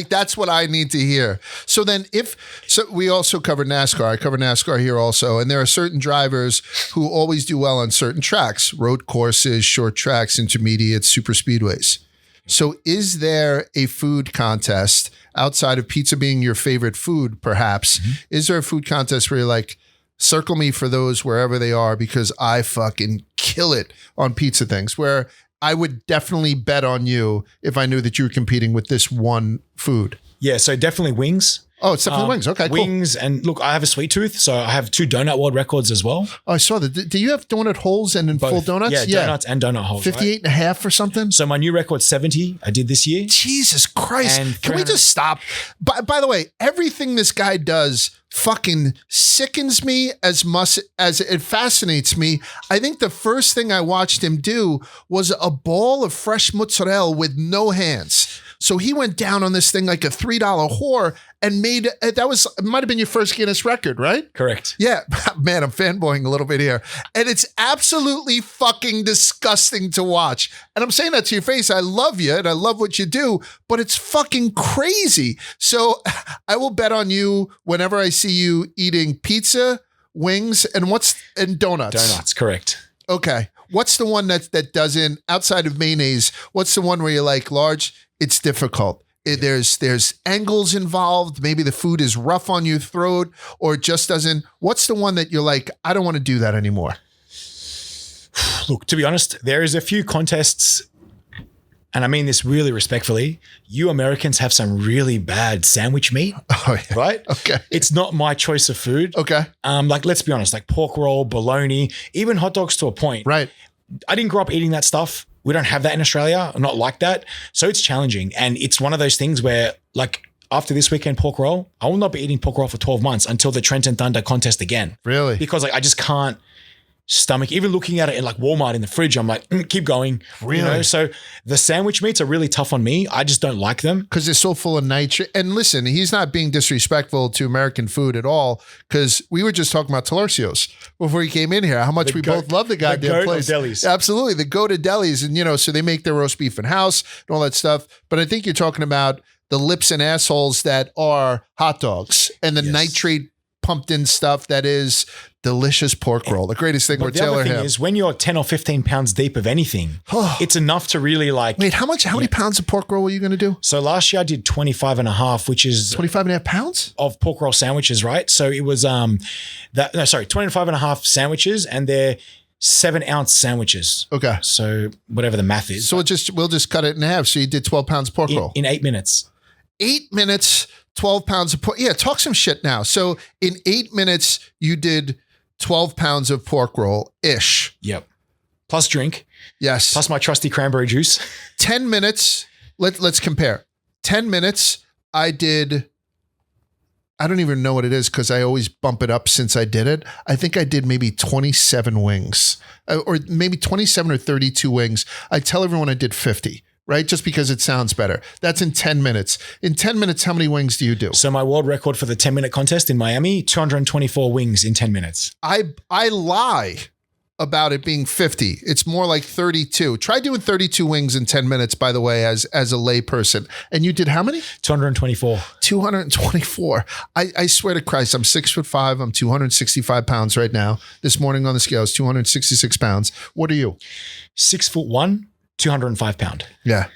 That's what I need to hear. So then we also cover NASCAR. I cover NASCAR here also. And there are certain drivers who always do well on certain tracks, road courses, short tracks, intermediates, super speedways. So is there a food contest outside of pizza being your favorite food, perhaps? Mm-hmm. Is there a food contest where you're like, circle me for those wherever they are because I fucking kill it on pizza things, where I would definitely bet on you if I knew that you were competing with this one food? Yeah, so definitely wings. Oh, it's definitely wings. Okay, cool. Wings, and look, I have a sweet tooth, so I have 2 donut world records as well. Oh, I saw that. Do you have donut holes and in Both. full donuts? Yeah, donuts and donut holes. 58 and a half or something? So my new record's 70. I did this year. Jesus Christ. Can we just stop? By the way, everything this guy does fucking sickens me as much as it fascinates me. I think the first thing I watched him do was a ball of fresh mozzarella with no hands. So he went down on this thing like a $3 whore and it might have been your first Guinness record, right? Correct. Yeah. Man, I'm fanboying a little bit here. And it's absolutely fucking disgusting to watch. And I'm saying that to your face. I love you and I love what you do, but it's fucking crazy. So I will bet on you whenever I see you eating pizza, wings, and donuts. Donuts, correct. Okay. What's the one that doesn't, outside of mayonnaise, what's the one where you're like, Large, it's difficult? There's angles involved. Maybe the food is rough on your throat or it just doesn't. What's the one that you're like, I don't want to do that anymore? Look, to be honest, there is a few contests, and I mean this really respectfully. You Americans have some really bad sandwich meat, right? Okay. It's not my choice of food. Okay. Let's be honest, like pork roll, bologna, even hot dogs to a point. Right. I didn't grow up eating that stuff. We don't have that in Australia. I'm not like that. So it's challenging. And it's one of those things where, like, after this weekend pork roll, I will not be eating pork roll for 12 months until the Trent and Thunder contest again. Really? Because I just can't stomach, even looking at it in like Walmart in the fridge, I'm like, keep going. Really? So the sandwich meats are really tough on me. I just don't like them. Because they're so full of nitrate. And listen, he's not being disrespectful to American food at all, because we were just talking about Talercio's before he came in here, how much we both love the goddamn place. Delis. Absolutely. The go-to delis. And, so they make their roast beef in-house and all that stuff. But I think you're talking about the lips and assholes that are hot dogs and the nitrate pumped in stuff that is delicious pork roll. The greatest thing. The other thing is when you're 10 or 15 pounds deep of anything, it's enough to really like. Wait, how many pounds of pork roll were you going to do? So last year I did 25 and a half, which is 25 and a half pounds of pork roll sandwiches, right? So it was 25 and a half sandwiches, and they're 7-ounce sandwiches. Okay. So whatever the math is. So we'll just cut it in half. So you did 12 pounds of pork roll in 8 minutes. 8 minutes, 12 pounds of pork. Yeah, talk some shit now. So in 8 minutes, you did 12 pounds of pork roll-ish. Yep. plus drink, Yes. plus my trusty cranberry juice. 10 minutes. Let's compare. 10 minutes. I don't even know what it is because I always bump it up since I did it. I think I did maybe 27 wings or maybe 27 or 32 wings. I tell everyone I did 50, right? Just because it sounds better. That's in 10 minutes. In 10 minutes, how many wings do you do? So my world record for the 10-minute contest in Miami, 224 wings in 10 minutes. I lie about it being 50. It's more like 32. Try doing 32 wings in 10 minutes, by the way, as a lay person. And you did how many? 224. 224. I swear to Christ, I'm 6'5". I'm 265 pounds right now. This morning on the scales, 266 pounds. What are you? 6'1", 205 pound. Yeah.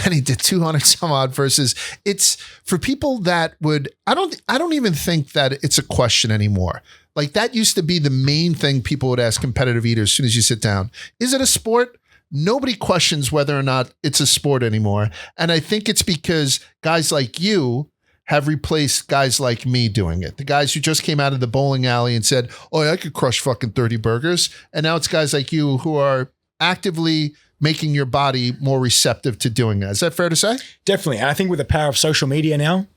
And he did 200 some odd versus it's for people that would, I don't even think that it's a question anymore. Like that used to be the main thing people would ask competitive eaters as soon as you sit down. Is it a sport? Nobody questions whether or not it's a sport anymore. And I think it's because guys like you have replaced guys like me doing it. The guys who just came out of the bowling alley and said, oh, I could crush fucking 30 burgers. And now it's guys like you who are actively making your body more receptive to doing that. Is that fair to say? Definitely. And I think with the power of social media now,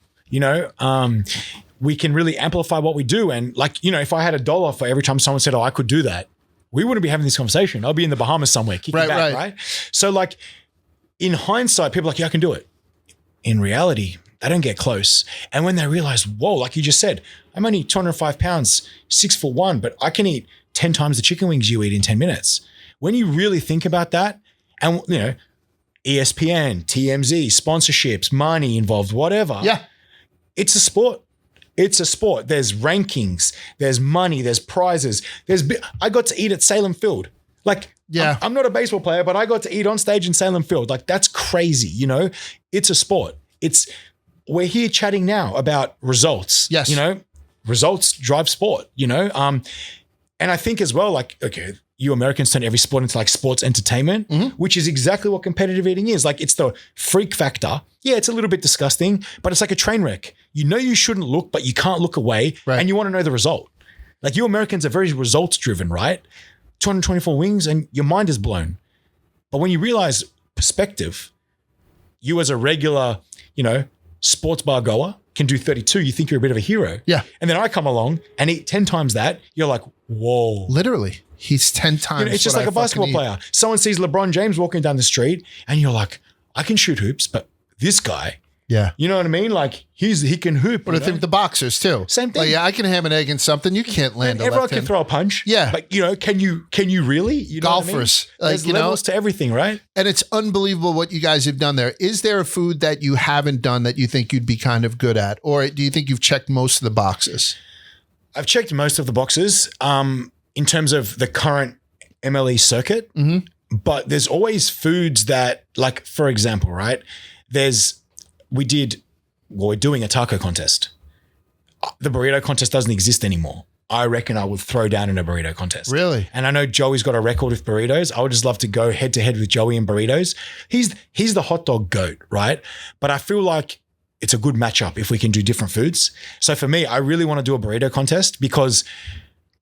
we can really amplify what we do. And like, if I had $1 for every time someone said, oh, I could do that, we wouldn't be having this conversation. I'll be in the Bahamas somewhere kicking back, right? So like in hindsight, people are like, yeah, I can do it. In reality, they don't get close. And when they realize, whoa, like you just said, I'm only 205 pounds, 6'1", but I can eat 10 times the chicken wings you eat in 10 minutes. When you really think about that, and ESPN, TMZ, sponsorships, money involved, whatever. Yeah. It's a sport. It's a sport. There's rankings, there's money, there's prizes. I got to eat at Salem Field. Like, yeah. I'm not a baseball player, but I got to eat on stage in Salem Field. Like, that's crazy, It's a sport. We're here chatting now about results. Yes. Results drive sport, And I think as well, like, okay, you Americans turn every sport into like sports entertainment, which is exactly what competitive eating is. Like it's the freak factor. Yeah, it's a little bit disgusting, but it's like a train wreck. You shouldn't look, but you can't look away. Right. And you want to know the result. Like you Americans are very results driven, right? 224 wings and your mind is blown. But when you realize perspective, you as a regular, sports bar goer can do 32. You think you're a bit of a hero. Yeah. And then I come along and eat 10 times that. You're like, whoa. Literally. He's 10 times. It's just like a basketball player. Someone sees LeBron James walking down the street and you're like, I can shoot hoops, but this guy, yeah, you know what I mean? Like he can hoop. But I think the boxers too. Same thing. Like, yeah, I can ham an egg and something. You can't land a left everyone can hand. throw a punch. Yeah. But can you really? You know golfers. What I mean? There's levels to everything, right? And it's unbelievable what you guys have done there. Is there a food that you haven't done that you think you'd be kind of good at? Or do you think you've checked most of the boxes? I've checked most of the boxes in terms of the current MLE circuit. Mm-hmm. But there's always foods that, like, for example, right? We're doing a taco contest. The burrito contest doesn't exist anymore. I reckon I would throw down in a burrito contest. Really? And I know Joey's got a record with burritos. I would just love to go head to head with Joey in burritos. He's the hot dog goat, right? But I feel like it's a good matchup if we can do different foods. So for me, I really want to do a burrito contest because,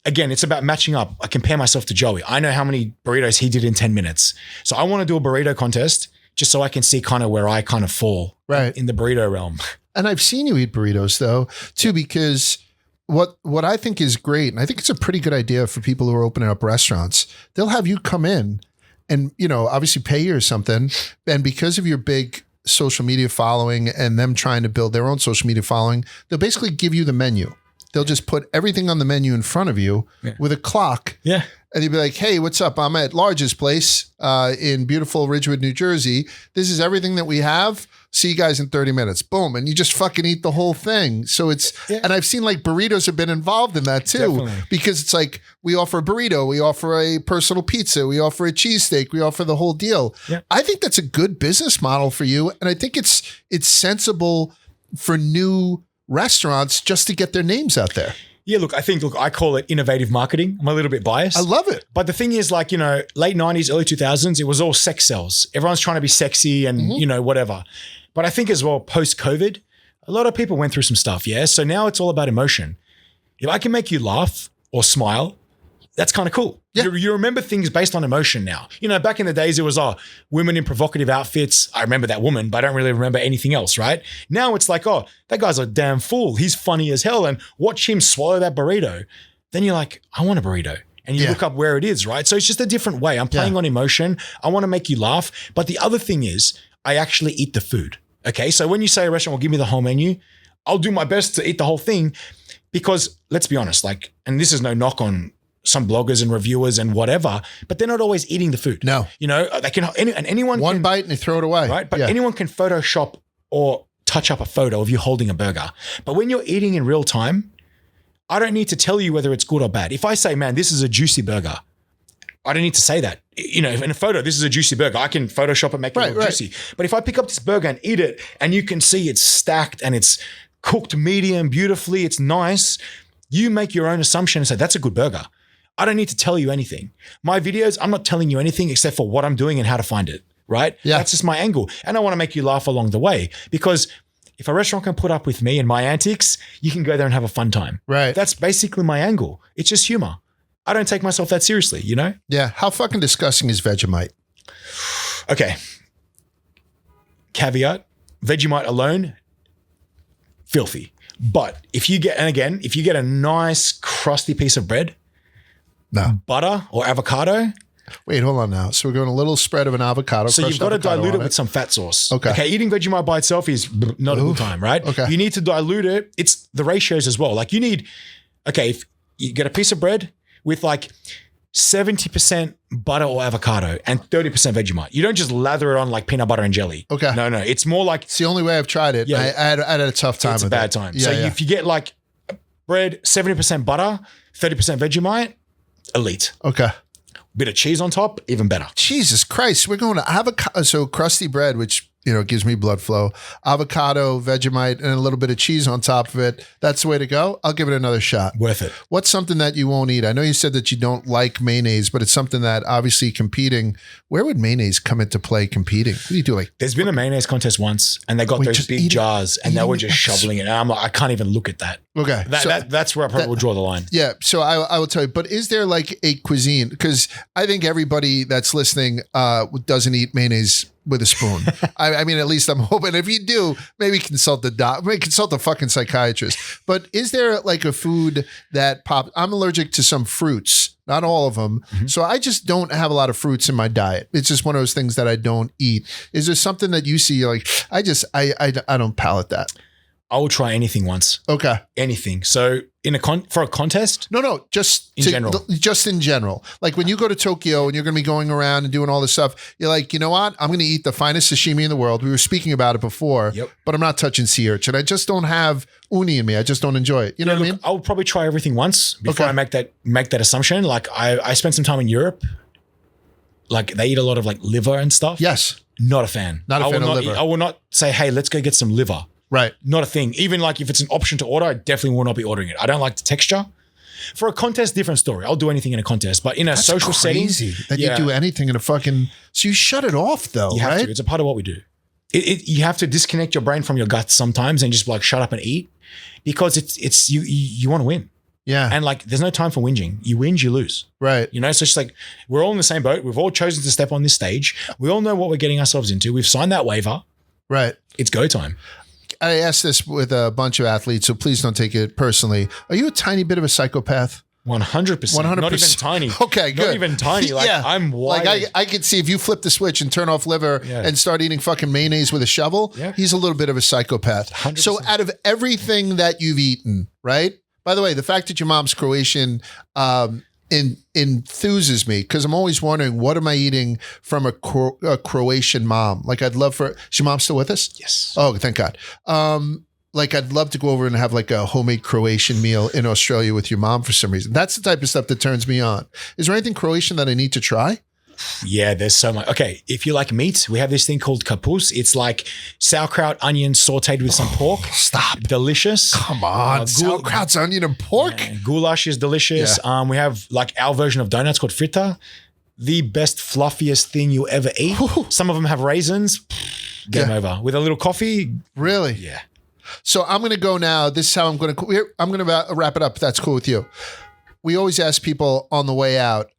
again, it's about matching up. I compare myself to Joey. I know how many burritos he did in 10 minutes. So I want to do a burrito contest just so I can see kind of where I kind of fall in the burrito realm. And I've seen you eat burritos though, too, because what I think is great, and I think it's a pretty good idea for people who are opening up restaurants, they'll have you come in and, obviously pay you or something. And because of your big social media following and them trying to build their own social media following, they'll basically give you the menu. They'll just put everything on the menu in front of you with a clock. Yeah. And you'd be like, hey, what's up? I'm at Large's place in beautiful Ridgewood, New Jersey. This is everything that we have. See you guys in 30 minutes. Boom. And you just fucking eat the whole thing. So and I've seen like burritos have been involved in that too. Definitely. Because it's like we offer a burrito, we offer a personal pizza, we offer a cheesesteak, we offer the whole deal. Yeah. I think that's a good business model for you. And I think it's sensible for new restaurants just to get their names out there. Yeah, I call it innovative marketing. I'm a little bit biased. I love it. But the thing is, like, late 90s, early 2000s, it was all sex sells. Everyone's trying to be sexy and, whatever. But I think as well, post-COVID, a lot of people went through some stuff, yeah? So now it's all about emotion. If I can make you laugh or smile, that's kind of cool. Yeah. You remember things based on emotion now. You know, back in the days, it was, women in provocative outfits. I remember that woman, but I don't really remember anything else, right? Now it's like, that guy's a damn fool. He's funny as hell. And watch him swallow that burrito. Then you're like, I want a burrito. And you look up where it is, right? So it's just a different way. I'm playing on emotion. I want to make you laugh. But the other thing is, I actually eat the food. Okay. So when you say a restaurant will give me the whole menu, I'll do my best to eat the whole thing because let's be honest, and this is no knock on some bloggers and reviewers and whatever, but they're not always eating the food. No. You know, they can, and anyone One can, bite and they throw it away. Right. But anyone can Photoshop or touch up a photo of you holding a burger. But when you're eating in real time, I don't need to tell you whether it's good or bad. If I say, man, this is a juicy burger, I don't need to say that. You know, in a photo, this is a juicy burger. I can Photoshop and make it look juicy. But if I pick up this burger and eat it and you can see it's stacked and it's cooked medium beautifully, it's nice, you make your own assumption and say, that's a good burger. I don't need to tell you anything. My videos, I'm not telling you anything except for what I'm doing and how to find it, right? Yeah. That's just my angle. And I want to make you laugh along the way because if a restaurant can put up with me and my antics, you can go there and have a fun time. Right. That's basically my angle. It's just humor. I don't take myself that seriously, you know? Yeah. How fucking disgusting is Vegemite? Okay. Caveat, Vegemite alone, filthy. But if you get a nice crusty piece of bread, butter or avocado. Wait, hold on now. So we're going a little spread of an avocado. So you've got to dilute it with some fat sauce. Okay. Eating Vegemite by itself is not a good time, right? Okay. You need to dilute it. It's the ratios as well. Like you need, if you get a piece of bread with like 70% butter or avocado and 30% Vegemite. You don't just lather it on like peanut butter and jelly. Okay. No. It's more like. It's the only way I've tried it. Yeah. I had a tough time with it. It's a bad time. So if you get like bread, 70% butter, 30% Vegemite, elite. Okay. Bit of cheese on top, even better. Jesus Christ. We're going to avocado. So crusty bread, which, gives me blood flow, avocado, Vegemite, and a little bit of cheese on top of it. That's the way to go. I'll give it another shot. Worth it. What's something that you won't eat? I know you said that you don't like mayonnaise, but it's something that obviously competing. Where would mayonnaise come into play competing? What do you do? There's been a mayonnaise contest once and they got those big jars and they were just shoveling it. And I'm like, I can't even look at that. Okay. That's where I probably will draw the line. Yeah. So I will tell you, but is there like a cuisine? Because I think everybody that's listening doesn't eat mayonnaise with a spoon. I mean, at least I'm hoping. If you do, maybe consult the fucking psychiatrist. But is there like a food that I'm allergic to some fruits, not all of them. Mm-hmm. So I just don't have a lot of fruits in my diet. It's just one of those things that I don't eat. Is there something that you see like, I don't palate that? I will try anything once. Okay. Anything. So for a contest? No, just in general. Just in general. Like when you go to Tokyo and you're going to be going around and doing all this stuff, you're like, you know what? I'm going to eat the finest sashimi in the world. We were speaking about it before, but I'm not touching sea urchin. I just don't have uni in me. I just don't enjoy it. You know what I mean? I'll probably try everything once before I make that assumption. Like I spent some time in Europe. Like they eat a lot of like liver and stuff. Yes. Not a fan. Not a fan of liver. I will not say, hey, let's go get some liver. Right. Not a thing. Even like if it's an option to order, I definitely will not be ordering it. I don't like the texture. For a contest, different story. I'll do anything in a contest, but in a social setting. That's crazy that you do anything in a fucking, so you shut it off though, you have right? to. It's a part of what we do. You have to disconnect your brain from your guts sometimes and just like shut up and eat because it's you want to win. Yeah. And like, there's no time for whinging. You whinge, you lose. Right. So it's just like, we're all in the same boat. We've all chosen to step on this stage. We all know what we're getting ourselves into. We've signed that waiver. Right. It's go time. I asked this with a bunch of athletes, so please don't take it personally. Are you a tiny bit of a psychopath? 100%. 100%. Not even tiny. Okay, good. Not even tiny. Like I'm wild. Like I could see if you flip the switch and turn off liver and start eating fucking mayonnaise with a shovel, he's a little bit of a psychopath. 100%. So out of everything that you've eaten, right? By the way, the fact that your mom's Croatian enthuses me because I'm always wondering, what am I eating from a Croatian mom? Like I'd love is your mom still with us? Yes. Oh, thank God. Like I'd love to go over and have like a homemade Croatian meal in Australia with your mom for some reason. That's the type of stuff that turns me on. Is there anything Croatian that I need to try? Yeah, there's so much. Okay, if you like meat, we have this thing called kapus. It's like sauerkraut, onion sauteed with some pork. Stop. Delicious. Come on. Sauerkraut's onion and pork? Yeah, goulash is delicious. Yeah. We have like our version of donuts called fritta. The best, fluffiest thing you ever eat. Ooh. Some of them have raisins. Game over. With a little coffee. Really? Yeah. So I'm going to go now. This is how I'm going to wrap it up. If that's cool with you. we always ask people on the way out,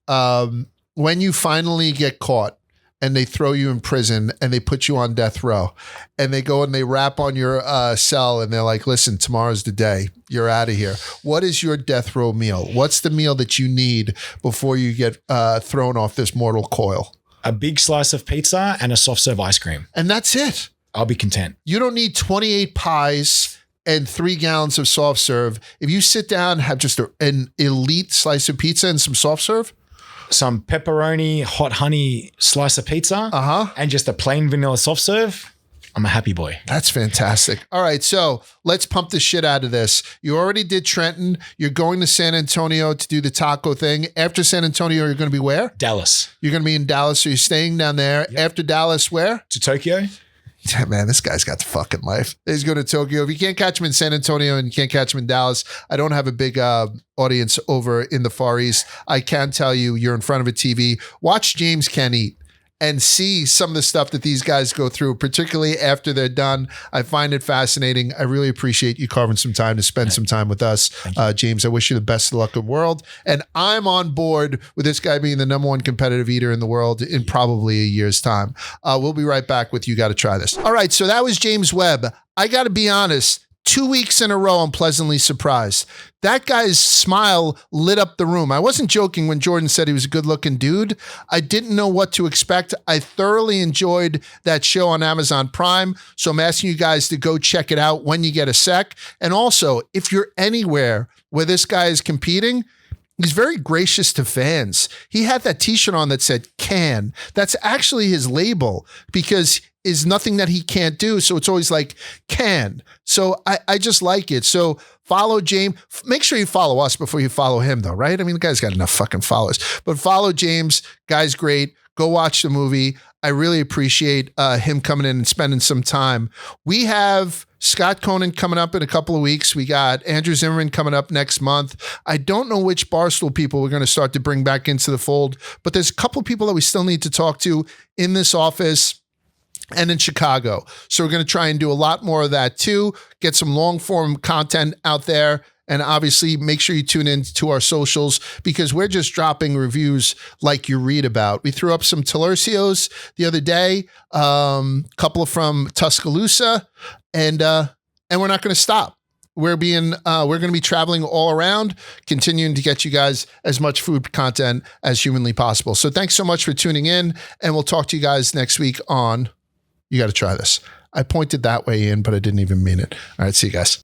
when you finally get caught and they throw you in prison and they put you on death row and they go and they rap on your cell and they're like, listen, tomorrow's the day. You're out of here. What is your death row meal? What's the meal that you need before you get thrown off this mortal coil? A big slice of pizza and a soft serve ice cream. And that's it. I'll be content. You don't need 28 pies and 3 gallons of soft serve. If you sit down, have just an elite slice of pizza and some soft serve, some pepperoni, hot honey slice of pizza, and just a plain vanilla soft serve, I'm a happy boy. That's fantastic. All right, so let's pump the shit out of this. You already did Trenton. You're going to San Antonio to do the taco thing. After San Antonio, you're going to be where? Dallas. You're going to be in Dallas, so you're staying down there. Yep. After Dallas, where? To Tokyo. Man, this guy's got the fucking life. He's going to Tokyo. If you can't catch him in San Antonio and you can't catch him in Dallas, I don't have a big audience over in the Far East. I can tell you, you're in front of a TV. Watch James Can Eat and see some of the stuff that these guys go through, particularly after they're done. I find it fascinating. I really appreciate you carving some time to spend some time with us. James, I wish you the best of luck in the world. And I'm on board with this guy being the #1 competitive eater in the world in probably a year's time. We'll be right back with You Got to Try This. All right, so that was James Webb. I got to be honest. 2 weeks in a row, I'm pleasantly surprised. That guy's smile lit up the room. I wasn't joking when Jordan said he was a good-looking dude. I didn't know what to expect. I thoroughly enjoyed that show on Amazon Prime, so I'm asking you guys to go check it out when you get a sec. And also, if you're anywhere where this guy is competing, he's very gracious to fans. He had that t-shirt on that said "can." That's actually his label because is nothing that he can't do. So it's always like can. So I just like it. So follow James. Make sure you follow us before you follow him though, right? I mean, the guy's got enough fucking followers, but follow James. Guy's great. Go watch the movie. I really appreciate him coming in and spending some time. We have Scott Conan coming up in a couple of weeks. We got Andrew Zimmerman coming up next month. I don't know which Barstool people we're going to start to bring back into the fold, but there's a couple of people that we still need to talk to in this office and in Chicago. So we're going to try and do a lot more of that too, get some long form content out there. And obviously make sure you tune in to our socials because we're just dropping reviews like you read about. We threw up some Talercios the other day, couple from Tuscaloosa, and we're not going to stop. We're going to be traveling all around, continuing to get you guys as much food content as humanly possible. So thanks so much for tuning in, and we'll talk to you guys next week on You Got to Try This. I pointed that way in, but I didn't even mean it. All right, see you guys.